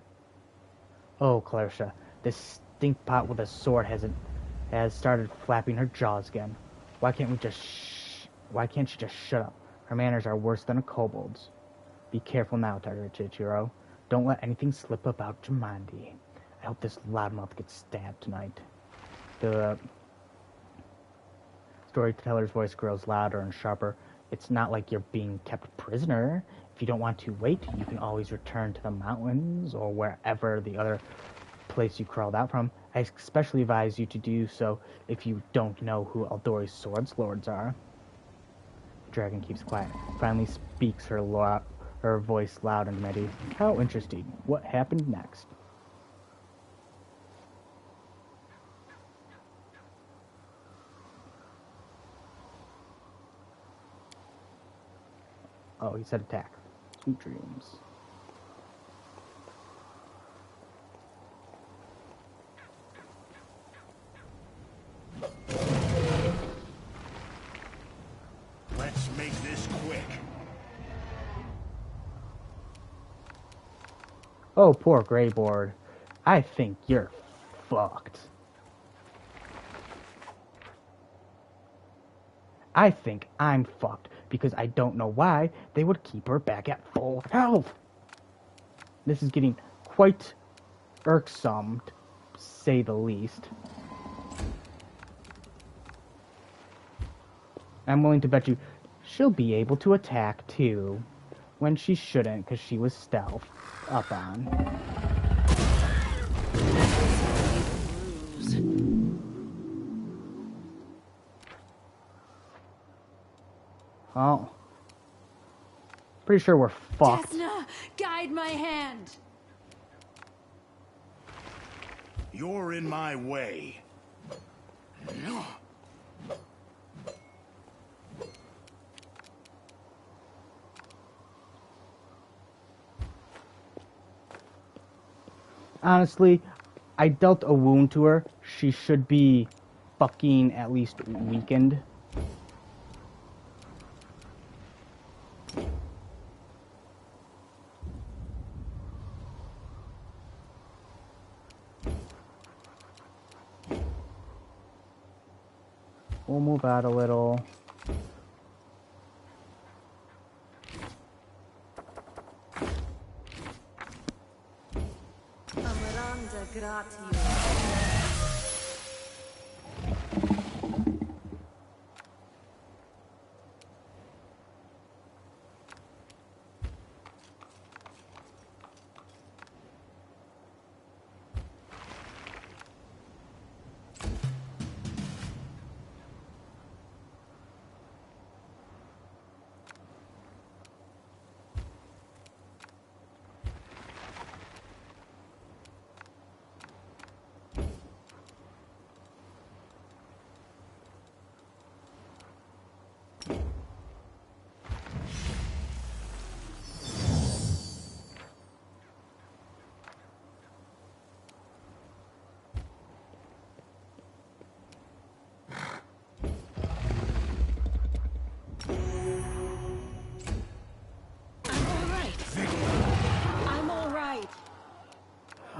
Oh, Clarissa, this stinkpot with a sword has started flapping her jaws again. Why can't she just shut up? Her manners are worse than a kobold's. Be careful now, Tartuccio. Don't let anything slip about Jamandi. I hope this loudmouth gets stabbed tonight. The storyteller's voice grows louder and sharper. It's not like you're being kept prisoner. If you don't want to wait, you can always return to the mountains or wherever the other place you crawled out from. I especially advise you to do so if you don't know who Aldori's swords lords are. The dragon keeps quiet. Finally speaks her voice loud and ready. How interesting. What happened next? Oh, he said attack. Sweet dreams. Let's make this quick. Oh, poor Greyboard. I think you're fucked. I think I'm fucked because I don't know why they would keep her back at full health. This is getting quite irksome, to say the least. I'm willing to bet you she'll be able to attack too, when she shouldn't because she was stealth up on. Oh. Pretty sure we're fucked. Desna, guide my hand. You're in my way. Honestly, I dealt a wound to her. She should be fucking at least weakened. We'll move out a little. Amaranda gratio.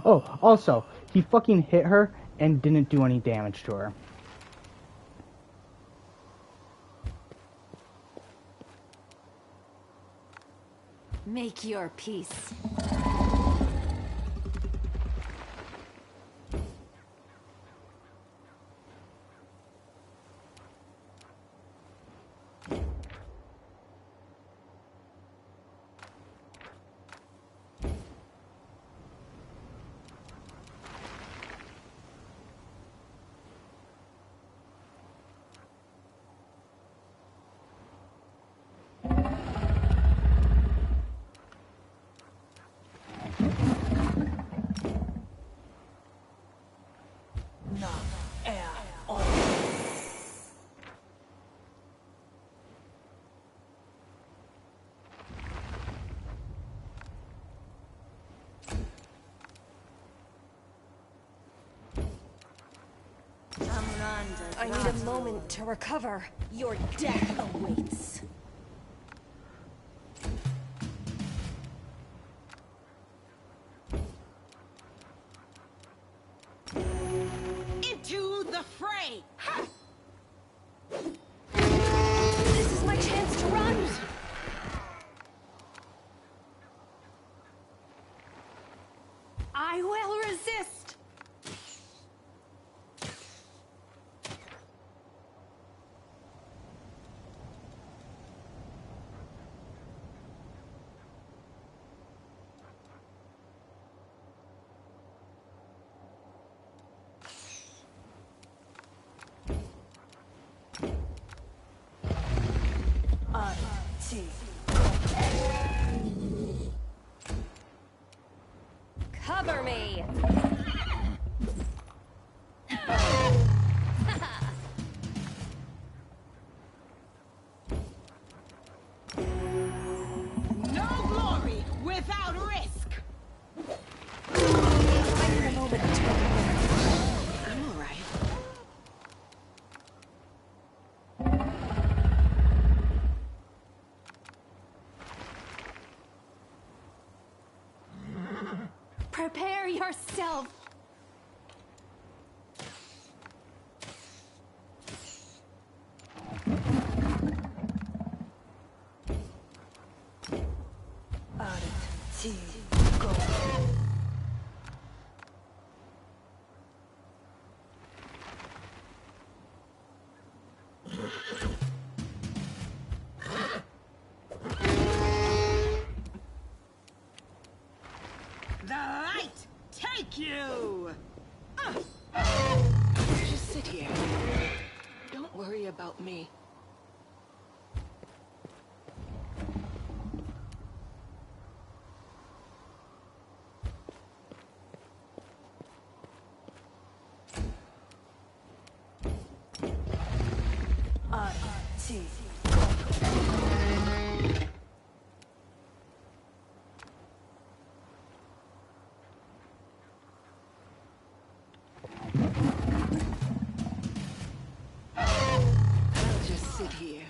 Oh, also, he fucking hit her and didn't do any damage to her. Make your peace. I need a moment to recover. Your death awaits. Into the fray! Ha! This is my chance to run! I will resist. Cover me! No glory without risk! I need a moment to recover. I'm alright. Prepare yourself. The light take you! Just sit here. Don't worry about me. I'll just sit here.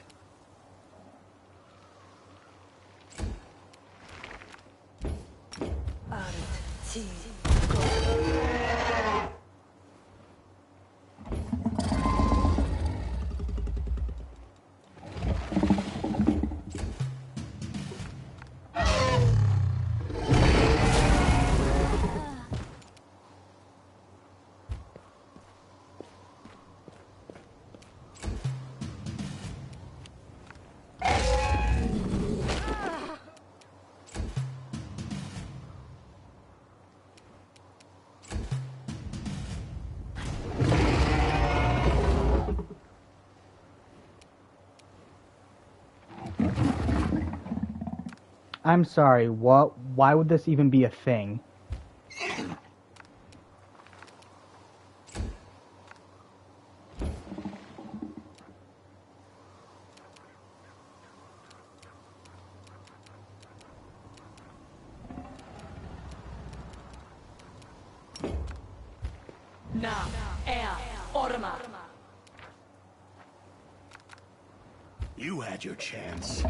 I'm sorry, what? Why would this even be a thing? Now, air, Orma. You had your chance.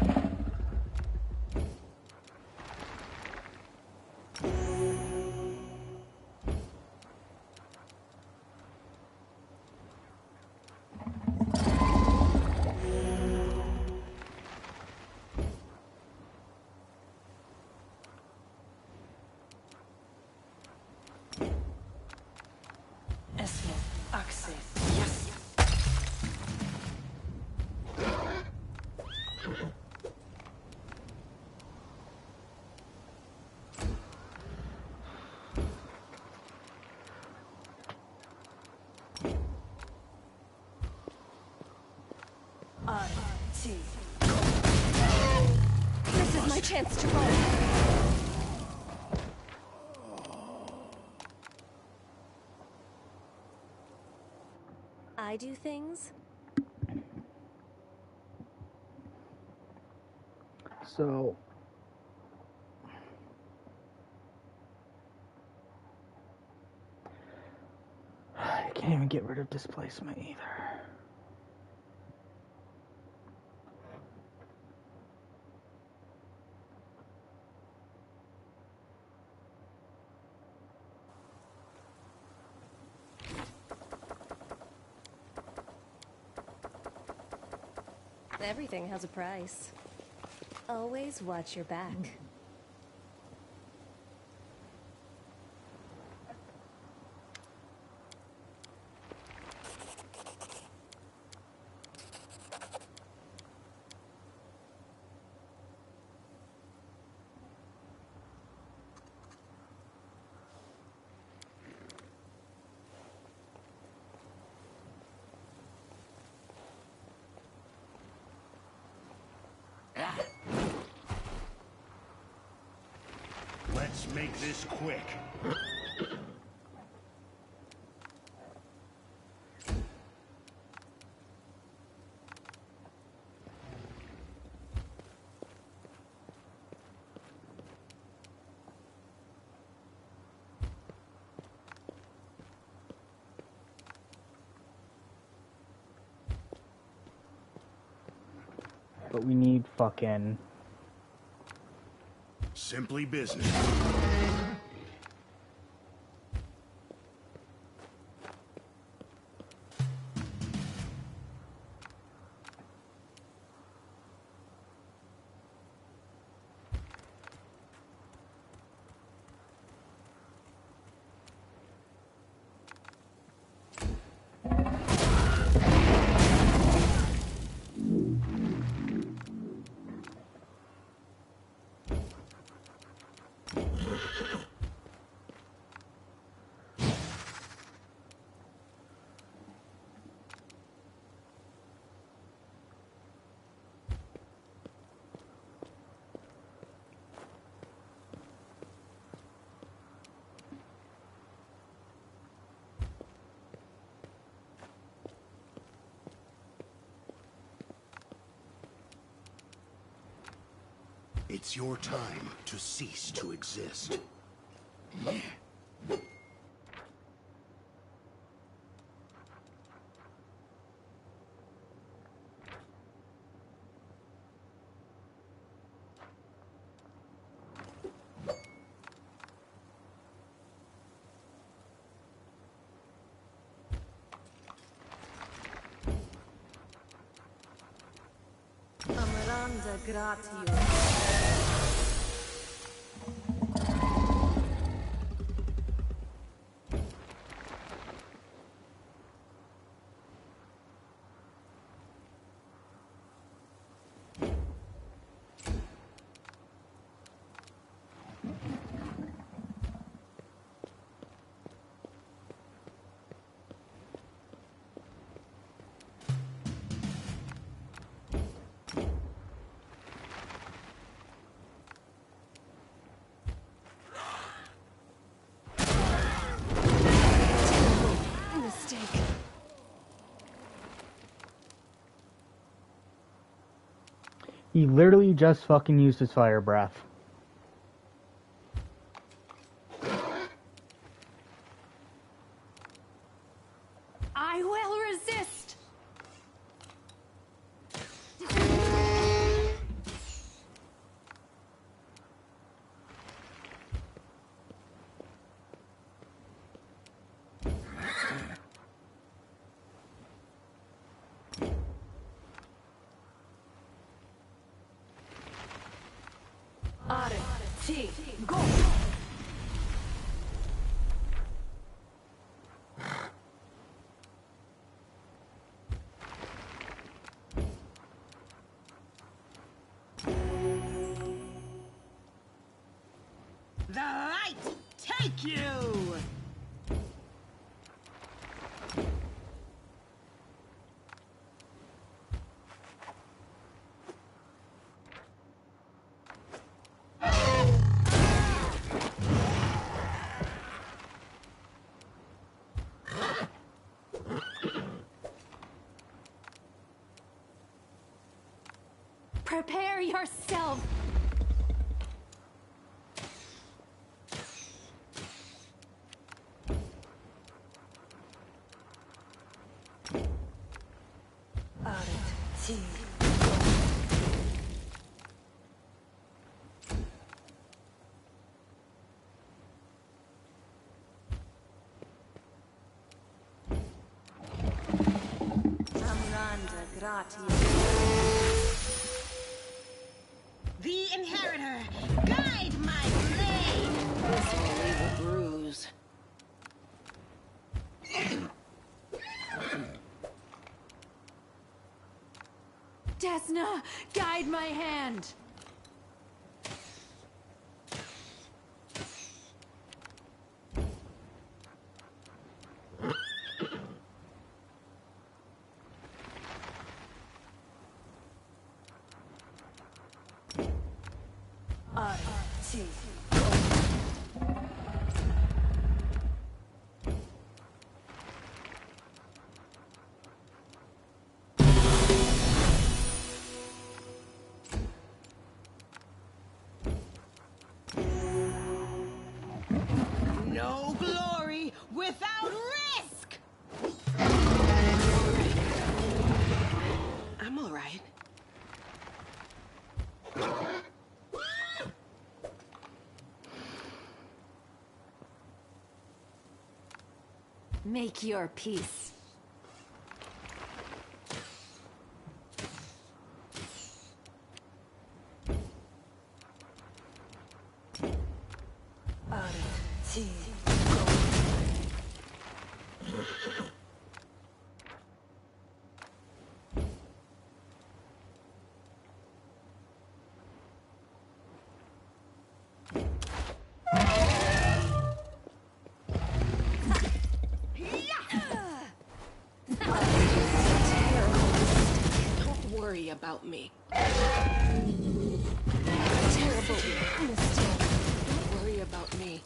Esmo, Axe, yes. R.T. This is my chance to roll. I do things. So... I can't even get rid of displacement either. Everything has a price. Always watch your back. Let's make this quick. But we need fucking... Simply business. It's your time to cease to exist. Amranda Gratio. Mistake. He literally just fucking used his fire breath. I will resist. Are, T, go! The light take you! Prepare yourself. Amranda Gratio. The Inheritor, guide my blade! This will leave a bruise. Desna, guide my hand. T. No glory without risk! I'm all right. Make your peace. T. Don't worry about me. Terrible mistake. Don't worry about me.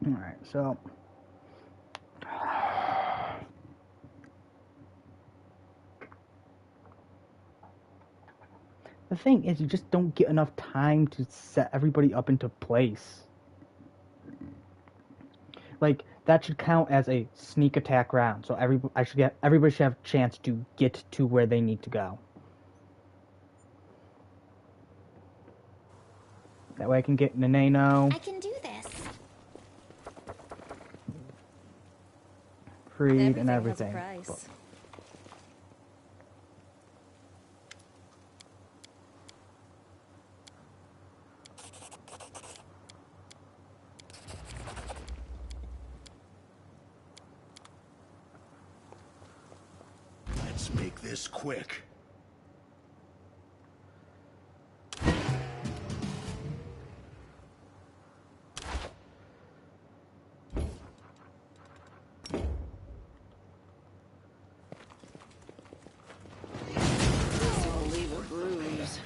Alright, so the thing is, you just don't get enough time to set everybody up into place. Like, that should count as a sneak attack round. So everybody should have a chance to get to where they need to go. That way I can get Neneno. I can do this. freed and Everything has a everything. price. But Let's make this quick. This will leave a bruise.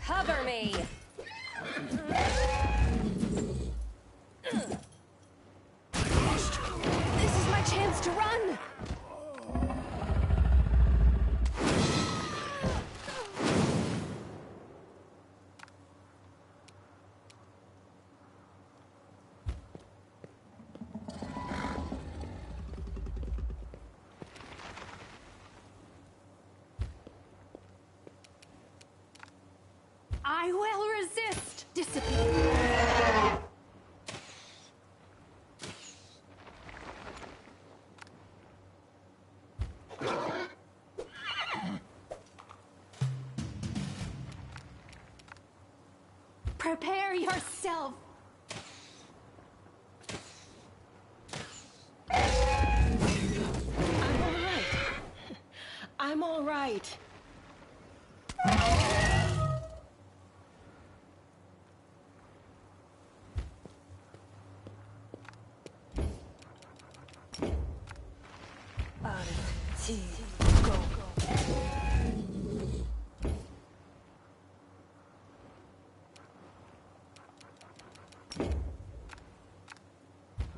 Cover me! This is my chance to run! I will resist! Disappear! Prepare yourself! I'm all right.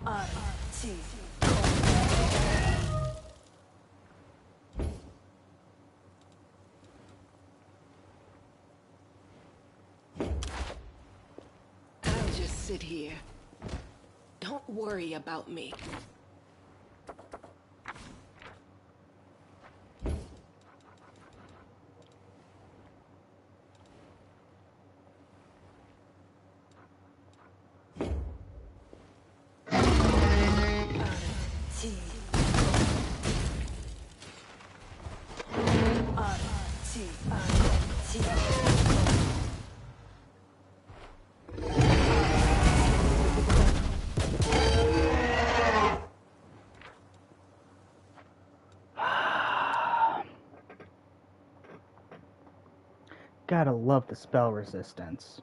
I'll just sit here. Don't worry about me. gotta love the spell resistance.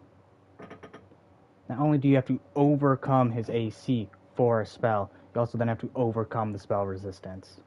Not only do you have to overcome his AC for a spell, you also then have to overcome the spell resistance.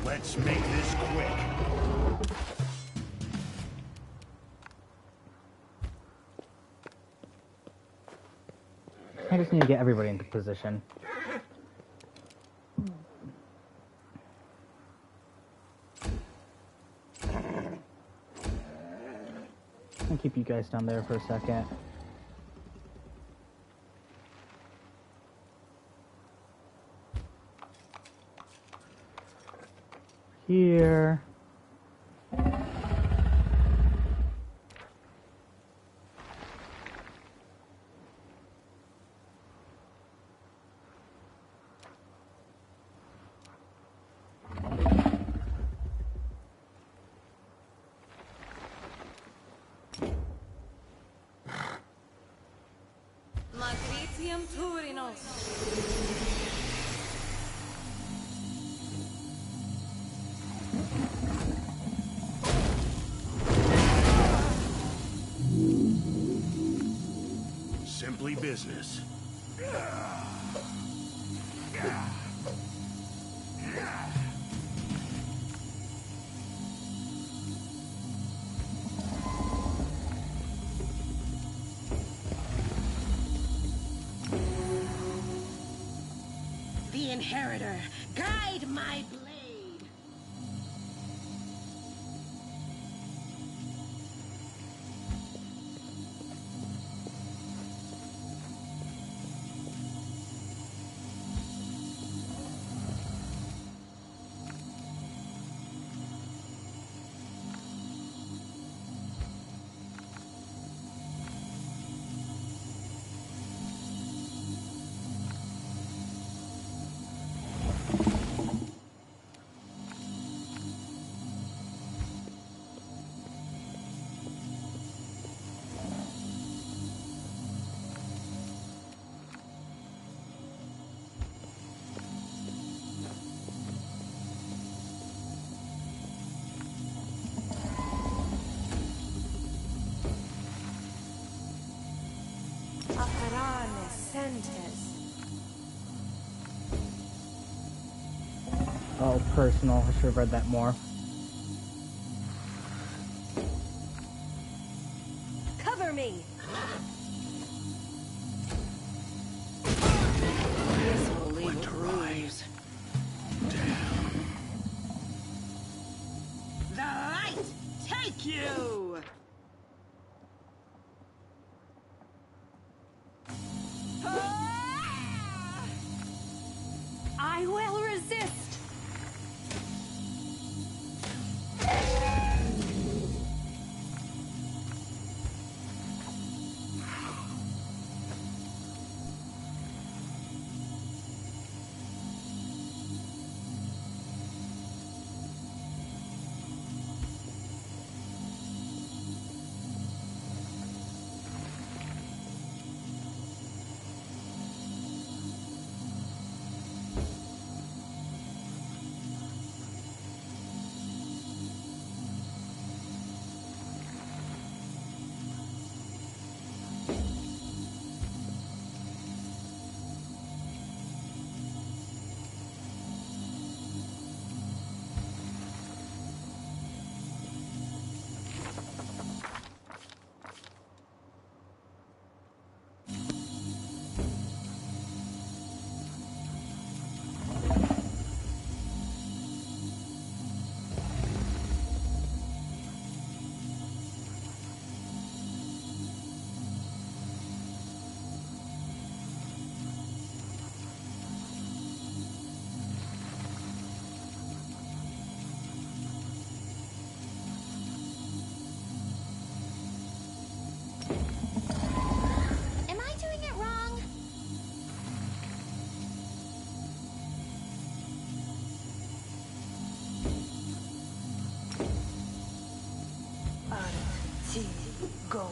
Let's make this quick. I just need to get everybody into position. I'll keep you guys down there for a second. here. Matritium Turinos. Simply business. The Inheritor, guide my blade. Aparane Sentes. Oh, personal. I should have read that more. Cover me! Went to rise. The light take you! I will resist! Am I doing it wrong? Go.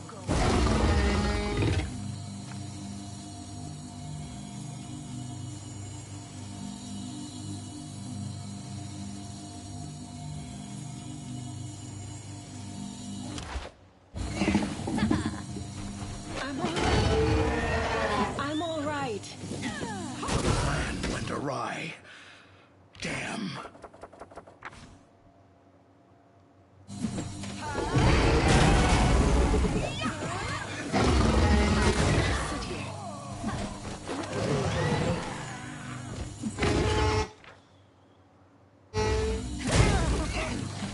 I'm all right. Plan went awry. Damn.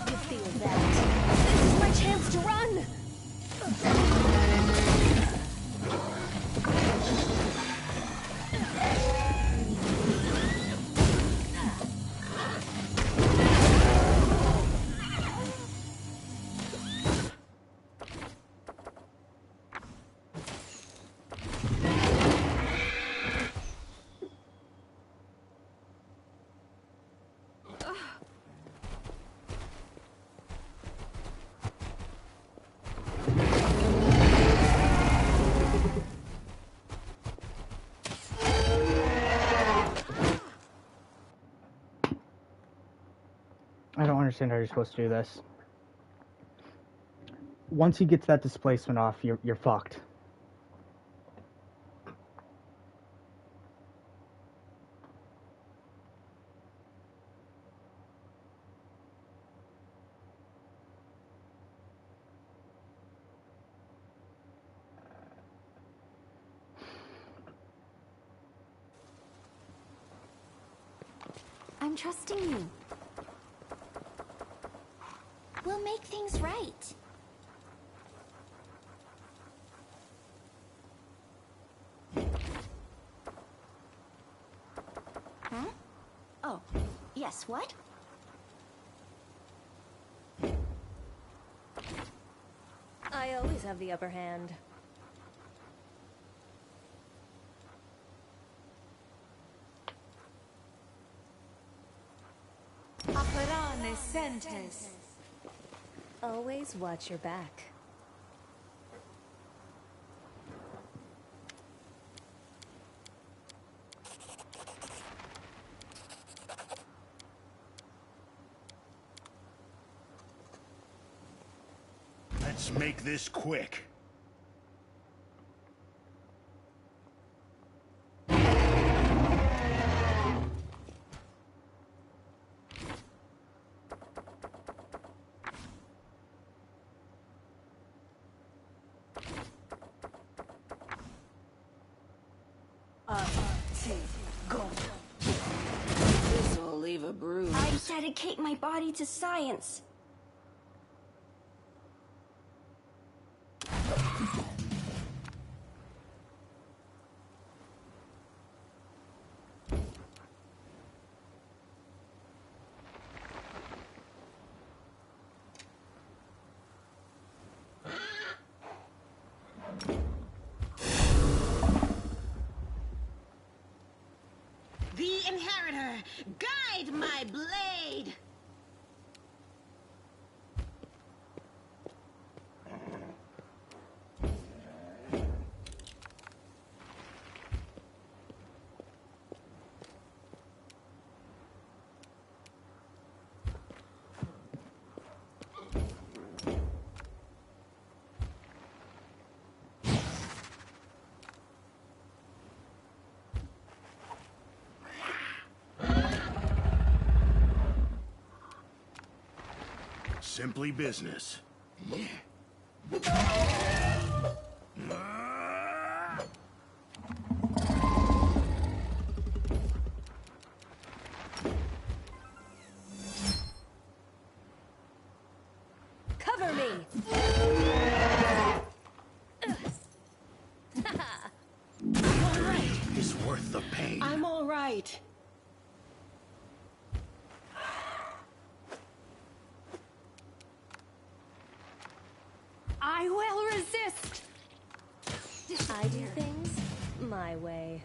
You feel that? This is my chance to run! I don't understand how you're supposed to do this. Once he gets that displacement off, you're fucked. I'm trusting you. We'll make things right. Huh? Oh, yes, what? I always have the upper hand. Operane sentes. Always watch your back. Let's make this quick. This'll leave a bruise. I dedicate my body to science. The Inheritor, guide my blade! Simply business. Cover me! It's worth the pain. I'm all right. I will resist! I do things my way.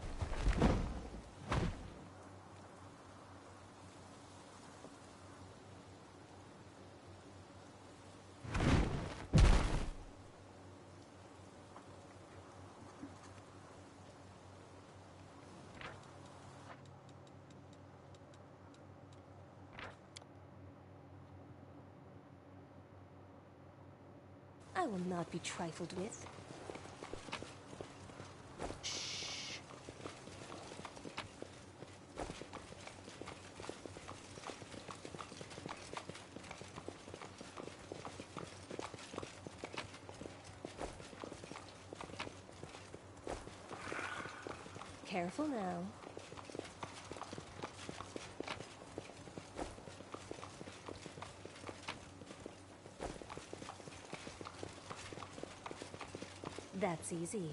I will not be trifled with. Shh. Careful now. That's easy.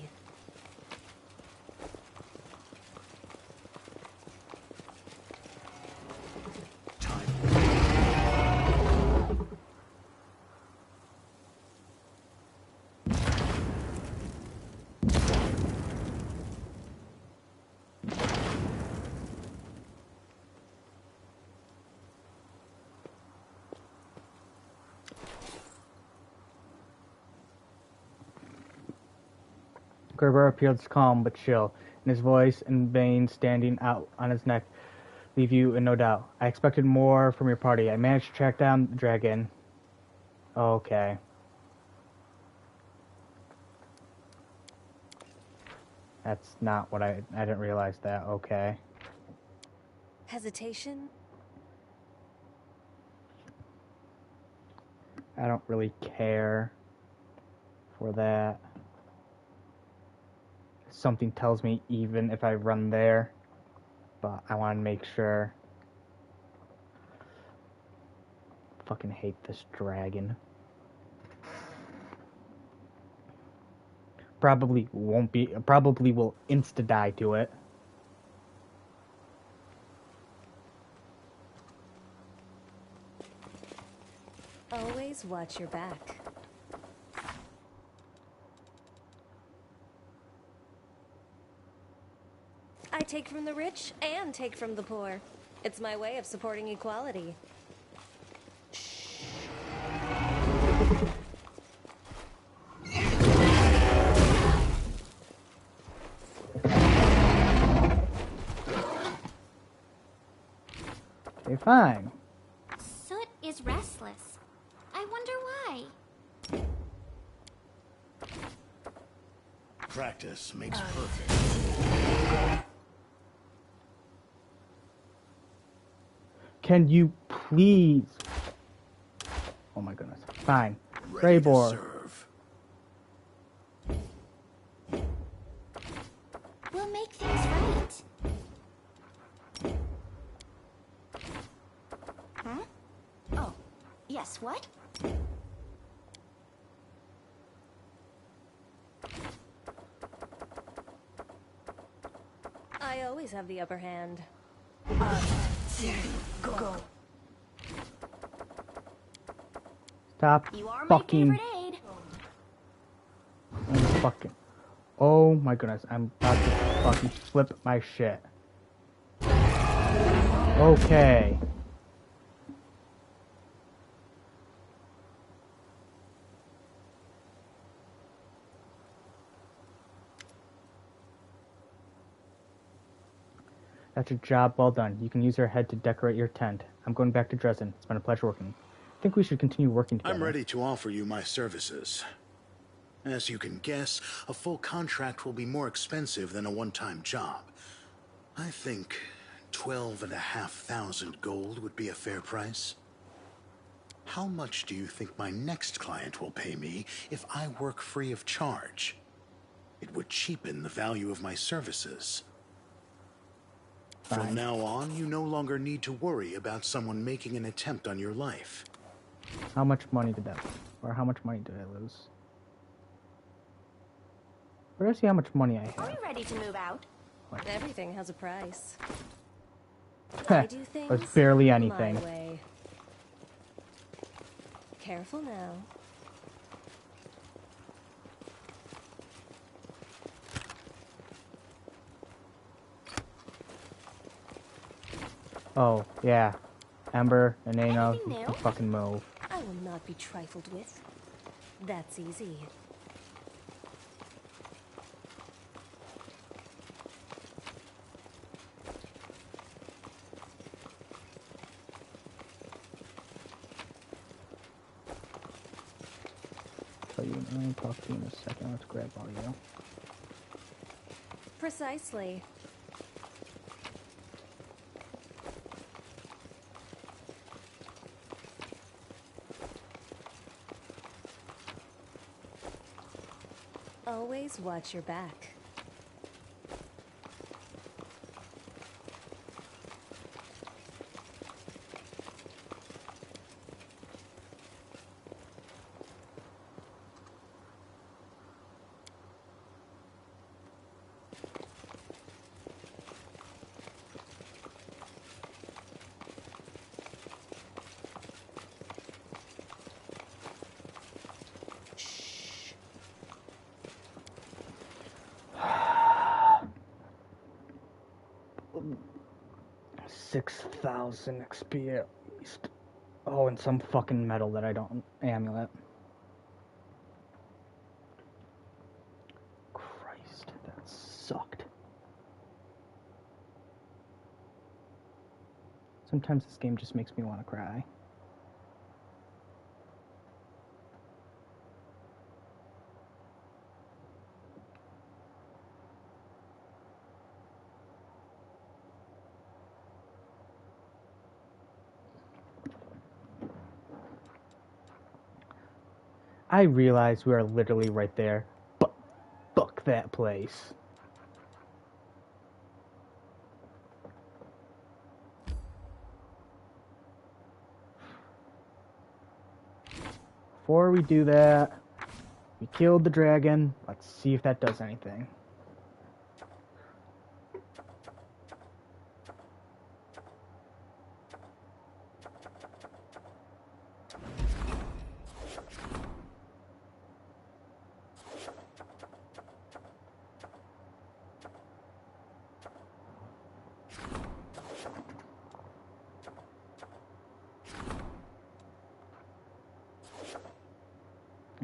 Gerber appeared calm but chill, and his voice and veins standing out on his neck Leave you in no doubt. I expected more from your party. I managed to track down the dragon. Okay. That's not what I didn't realize that. Okay. Hesitation? I don't really care for that. Something tells me even if I run there, but I want to make sure. Fucking hate this dragon. Probably won't be. Probably will insta die to it. Always watch your back. I take from the rich and take from the poor. It's my way of supporting equality. Okay, fine. Soot is restless. I wonder why. Practice makes perfect. Can you please? Oh my goodness. Fine. Ready to Greybor. serve. We'll make things right. Huh? Oh, yes, what? I always have the upper hand. Go. Stop You are my fucking. favorite aide. Fucking. Oh my goodness. I'm about to fucking flip my shit. Okay. That's a job well done. You can use your head to decorate your tent. I'm going back to Dresden. It's been a pleasure working. I think we should continue working together. I'm ready to offer you my services. As you can guess, a full contract will be more expensive than a one-time job. I think 12,500 gold would be a fair price. How much do you think my next client will pay me if I work free of charge? It would cheapen the value of my services. From now on, you no longer need to worry about someone making an attempt on your life. How much money did that, or how much money did I lose? Where do I see how much money I Are we have? ready to move out? Everything has a price. Heh, I do things That's barely anything. my way. Careful now. Oh, yeah. Ember and Nano, Anything you new? can fucking move. I will not be trifled with. That's easy. Tell you, I'll talk to you in a second. Let's grab all you. Precisely. Always watch your back. Shh. 6,000 XP at least. Oh, and some fucking metal that I don't amulet. Christ, that sucked. Sometimes this game just makes me want to cry. I realize we are literally right there, but fuck that place. Before we do that, we killed the dragon. Let's see if that does anything.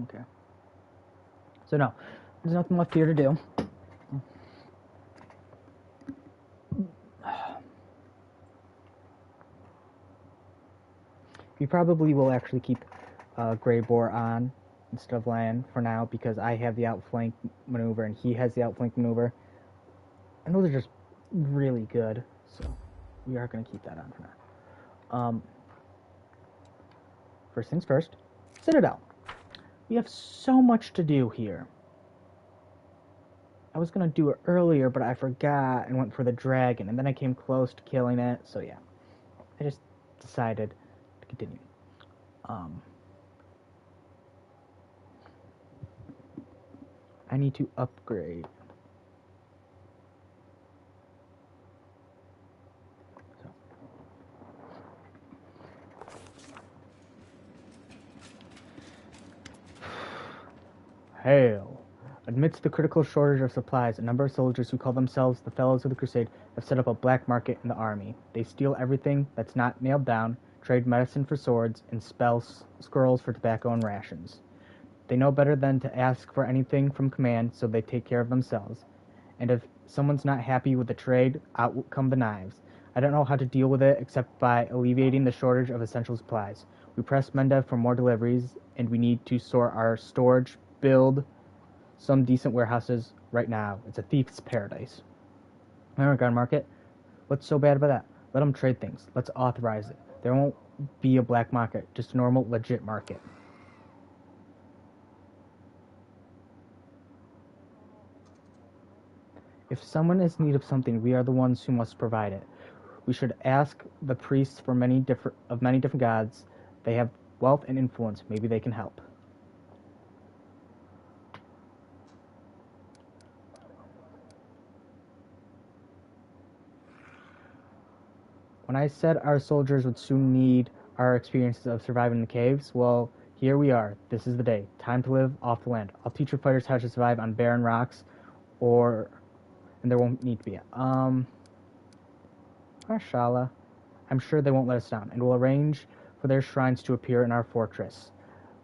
Okay. So no, there's nothing left here to do. We probably will actually keep Grey Boar on instead of Lan for now because I have the outflank maneuver and he has the outflank maneuver. And those are just really good, so we are going to keep that on for now. First things first, Citadel. We have so much to do here. I was going to do it earlier, but I forgot and went for the dragon, and then I came close to killing it, so yeah. I just decided to continue. I need to upgrade. Hail. Amidst the critical shortage of supplies, a number of soldiers who call themselves the Fellows of the Crusade have set up a black market in the army. They steal everything that's not nailed down, trade medicine for swords, and spell scrolls for tobacco and rations. They know better than to ask for anything from command, so they take care of themselves. And if someone's not happy with the trade, out come the knives. I don't know how to deal with it except by alleviating the shortage of essential supplies. We press Mendev for more deliveries, and we need to sort our storage, build some decent warehouses right now. It's a thief's paradise. American market? What's so bad about that? Let them trade things. Let's authorize it. There won't be a black market, just a normal, legit market. If someone is in need of something, we are the ones who must provide it. We should ask the priests for many different gods. They have wealth and influence. Maybe they can help. When I said our soldiers would soon need our experiences of surviving in the caves, well, here we are. This is the day. Time to live off the land. I'll teach your fighters how to survive on barren rocks, and there won't need to be. Mashallah. I'm sure they won't let us down, and we'll arrange for their shrines to appear in our fortress.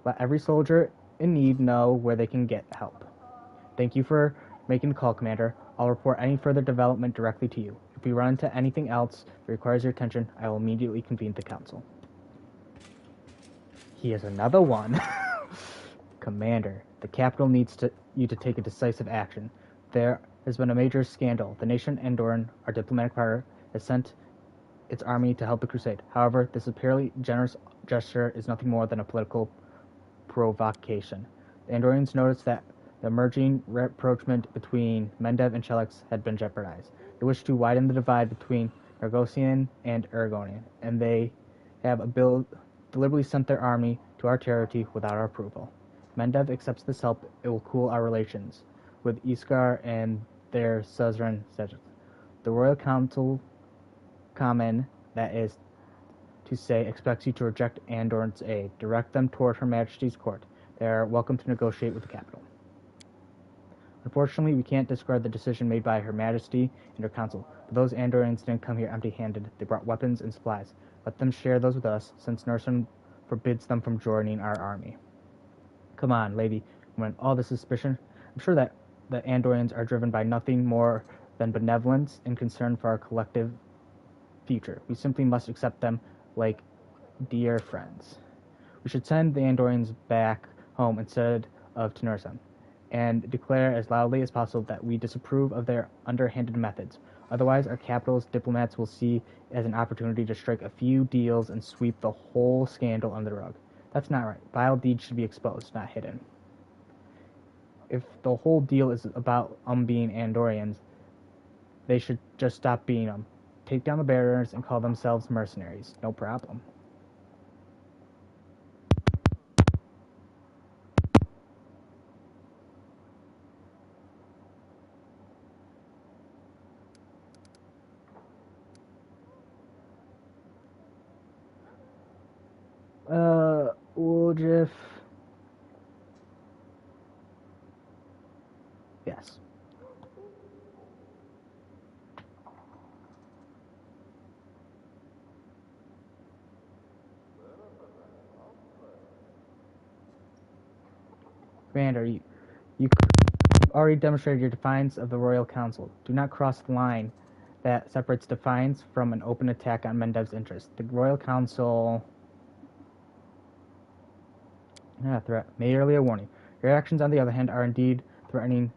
Let every soldier in need know where they can get help. Thank you for making the call, Commander. I'll report any further development directly to you. If we run into anything else that requires your attention, I will immediately convene the council. He has another one. Commander, the capital needs you to take a decisive action. There has been a major scandal. The nation Andorran, our diplomatic partner, has sent its army to help the crusade. However, this apparently generous gesture is nothing more than a political provocation. The Andorrans noticed that the emerging rapprochement between Mendev and Chelix had been jeopardized. They wish to widen the divide between Argosian and Aragonian, and they have deliberately sent their army to our territory without our approval. Mendev accepts this help. It will cool our relations with Iskar and their suzerain subjects. The Royal Council Common, that is to say, expects you to reject Andorran's aid. Direct them toward Her Majesty's court. They are welcome to negotiate with the capital. Unfortunately, we can't discard the decision made by Her Majesty and her council, but those Andorrans didn't come here empty-handed. They brought weapons and supplies. Let them share those with us, since Nursen forbids them from joining our army. Come on, lady. When all the suspicion, I'm sure that the Andorrans are driven by nothing more than benevolence and concern for our collective future. We simply must accept them like dear friends. We should send the Andorians back home instead of to nurse them, and declare as loudly as possible that we disapprove of their underhanded methods. Otherwise, our capital's diplomats will see it as an opportunity to strike a few deals and sweep the whole scandal under the rug. That's not right. Vile deeds should be exposed, not hidden. If the whole deal is about being Andorians, they should just stop being them. Take down the barriers and call themselves mercenaries. No problem. Woodruff. Yes. Commander, you already demonstrated your defiance of the Royal Council. Do not cross the line that separates defiance from an open attack on Mendev's interests. The Royal Council... Not a threat. Merely a warning. Your actions, on the other hand, are indeed threatening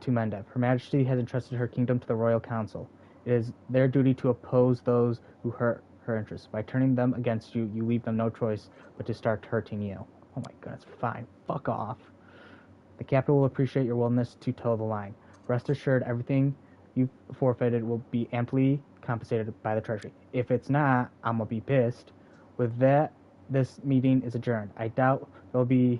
to Mendev. Her Majesty has entrusted her kingdom to the Royal Council. It is their duty to oppose those who hurt her interests. By turning them against you, you leave them no choice but to start hurting you. Oh my goodness, fine. Fuck off. The capital will appreciate your willingness to toe the line. Rest assured, everything you've forfeited will be amply compensated by the Treasury. If it's not, I'm gonna be pissed. With that, this meeting is adjourned. I doubt there'll be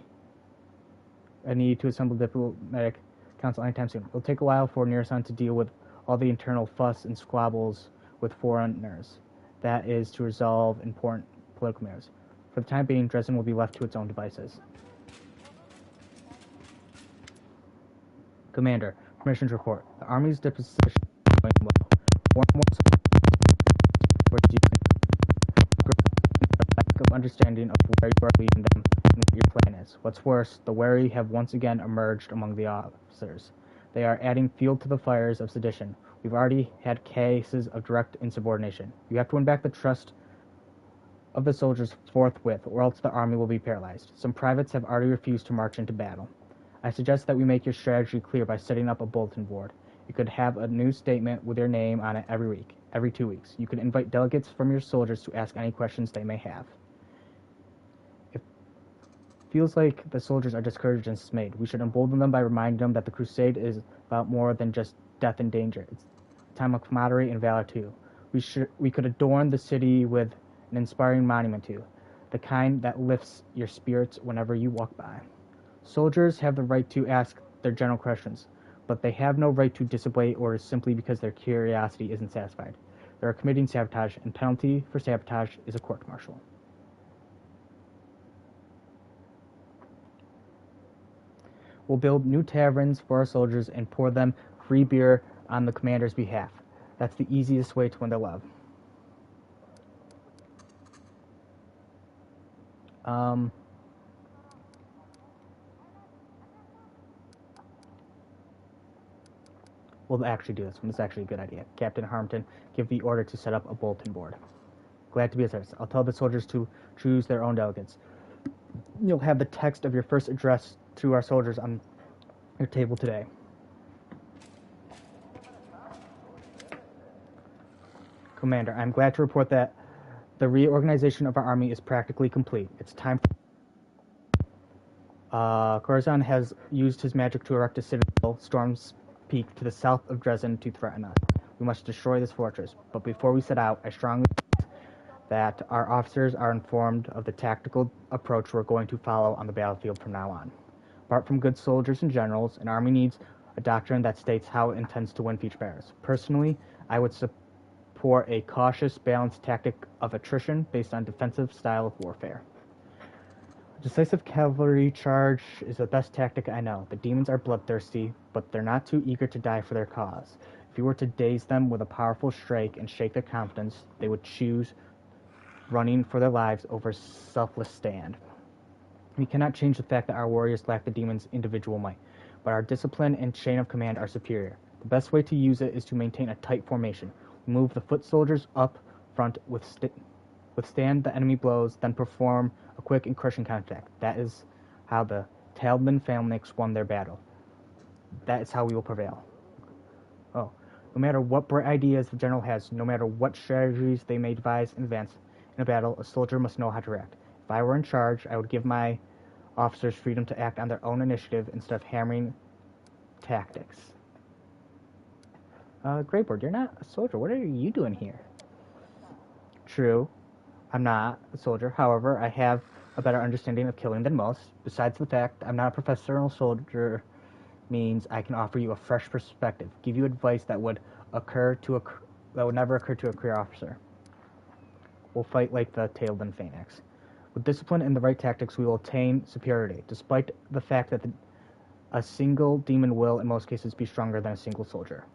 a need to assemble diplomatic council anytime soon. It'll take a while for Nirasan to deal with all the internal fuss and squabbles with foreigners. That is to resolve important political matters. For the time being, Dresden will be left to its own devices. Commander, permissions report. The Army's disposition is going well. More and more towards you lack of understanding of where you are leading them and what your plan is. What's worse, the wary have once again emerged among the officers. They are adding fuel to the fires of sedition. We've already had cases of direct insubordination. You have to win back the trust of the soldiers forthwith, or else the army will be paralyzed. Some privates have already refused to march into battle. I suggest that we make your strategy clear by setting up a bulletin board. You could have a new statement with your name on it every week, every 2 weeks. You could invite delegates from your soldiers to ask any questions they may have. It feels like the soldiers are discouraged and dismayed. We should embolden them by reminding them that the crusade is about more than just death and danger. It's a time of camaraderie and valor too. We could adorn the city with an inspiring monument to you, the kind that lifts your spirits whenever you walk by. Soldiers have the right to ask their general questions, but they have no right to disobey orders simply because their curiosity isn't satisfied. They are committing sabotage, and penalty for sabotage is a court-martial. We'll build new taverns for our soldiers and pour them free beer on the commander's behalf. That's the easiest way to win their love. We'll actually do this one. It's actually a good idea. Captain Harmon, give the order to set up a bulletin board. Glad to be of service. I'll tell the soldiers to choose their own delegates. You'll have the text of your first address to our soldiers on your table today. Commander, I'm glad to report that the reorganization of our army is practically complete. It's time for... Corazon has used his magic to erect a citadel, Storm's Peak, to the south of Dresden to threaten us. We must destroy this fortress. But before we set out, I strongly suggest that our officers are informed of the tactical approach we're going to follow on the battlefield from now on. Apart from good soldiers and generals, an army needs a doctrine that states how it intends to win future battles. Personally, I would support a cautious, balanced tactic of attrition based on defensive style of warfare. A decisive cavalry charge is the best tactic I know. The demons are bloodthirsty, but they're not too eager to die for their cause. If you were to daze them with a powerful strike and shake their confidence, they would choose running for their lives over selfless stand. We cannot change the fact that our warriors lack the demons' individual might, but our discipline and chain of command are superior. The best way to use it is to maintain a tight formation. We move the foot soldiers up front, withstand the enemy blows, then perform a quick and crushing counterattack. That is how the Talbman phalanx won their battle. That is how we will prevail. Oh, no matter what bright ideas the general has, no matter what strategies they may devise in advance in a battle, a soldier must know how to react. If I were in charge, I would give my officers freedom to act on their own initiative instead of hammering tactics. Greyboard, you're not a soldier. What are you doing here? True, I'm not a soldier. However, I have a better understanding of killing than most. Besides the fact I'm not a professional soldier means I can offer you a fresh perspective, give you advice that would never occur to a career officer. We'll fight like the Tailbin Phalanx. With discipline and the right tactics, we will attain superiority, despite the fact that a single demon will, in most cases, be stronger than a single soldier.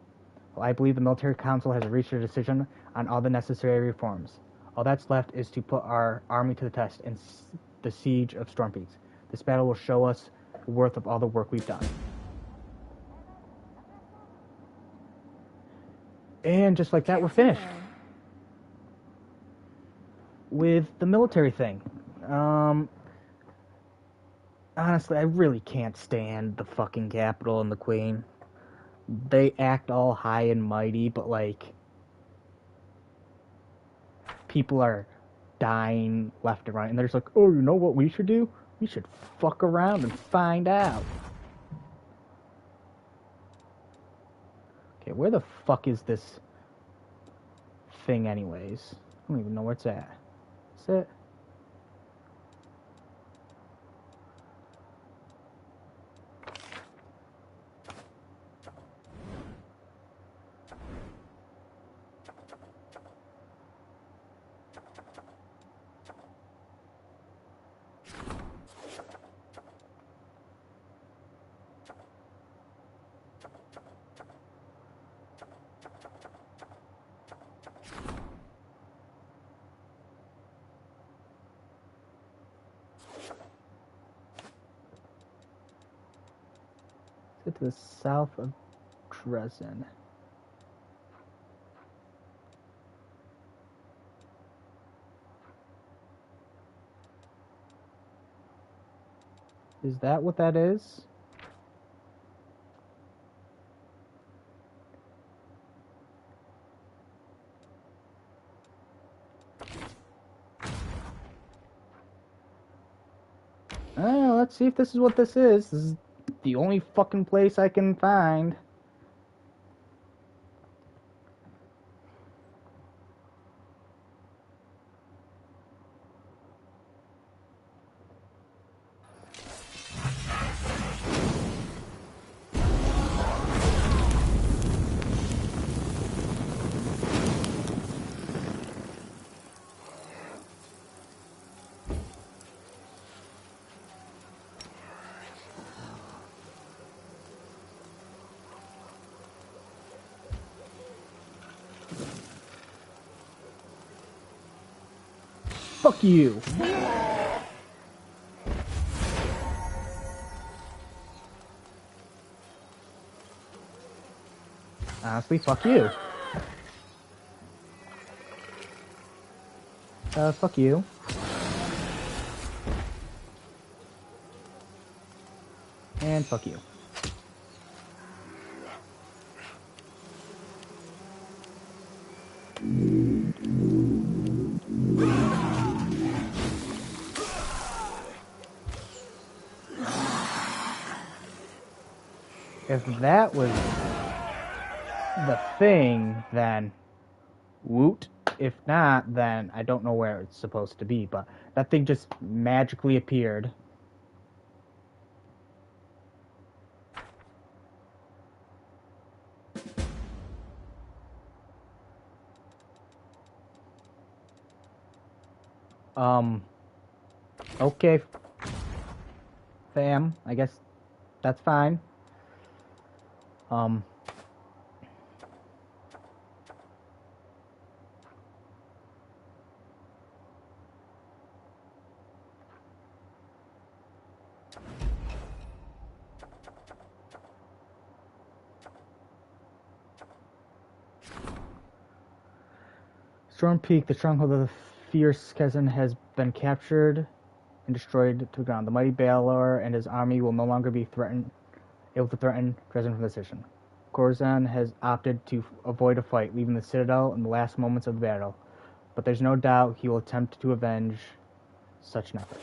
Well, I believe the military council has reached a decision on all the necessary reforms. All that's left is to put our army to the test in the siege of Storm Peaks. This battle will show us the worth of all the work we've done. And just like that, we're finished with the military thing. Honestly, I really can't stand the fucking Capitol and the Queen. They act all high and mighty, but like, people are dying left and right, and they're just like, oh, you know what we should do? We should fuck around and find out. Okay, where the fuck is this thing anyways? I don't even know where it's at. Is it? To the south of Dresden. Is that what that is? Let's see if this is what this is. This is the only fucking place I can find. Fuck you. Honestly, fuck you. Fuck you. And fuck you. If that was the thing, then woot. If not, then I don't know where it's supposed to be, but that thing just magically appeared. Okay, fam, I guess that's fine. Storm Peak, the stronghold of the fierce Kazan, has been captured and destroyed to the ground. The mighty Balor and his army will no longer be able to threaten Dresden from the position. Corzan has opted to avoid a fight, leaving the citadel in the last moments of the battle, but there's no doubt he will attempt to avenge such an effort.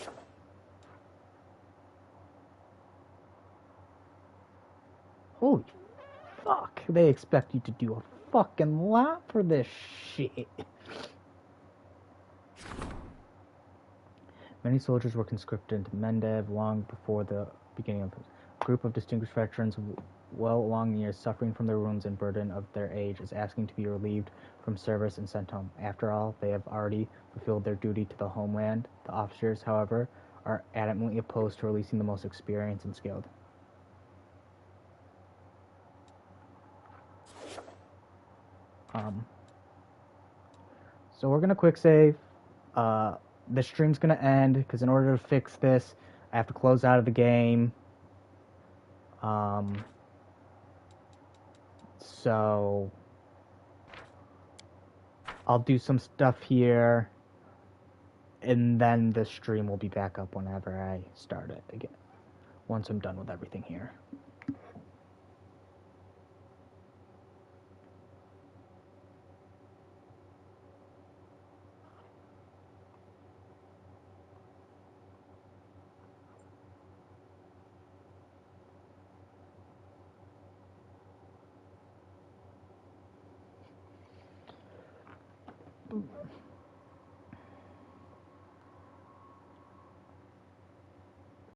Holy fuck, they expect you to do a fucking lot for this shit. Many soldiers were conscripted into Mendev long before the beginning of a group of distinguished veterans well along the years, suffering from the wounds and burden of their age, is asking to be relieved from service and sent home. After all, they have already fulfilled their duty to the homeland. The officers, however, are adamantly opposed to releasing the most experienced and skilled. So we're gonna quick save. The stream's gonna end because in order to fix this, I have to close out of the game. So I'll do some stuff here, and then the stream will be back up whenever I start it again. Once I'm done with everything here.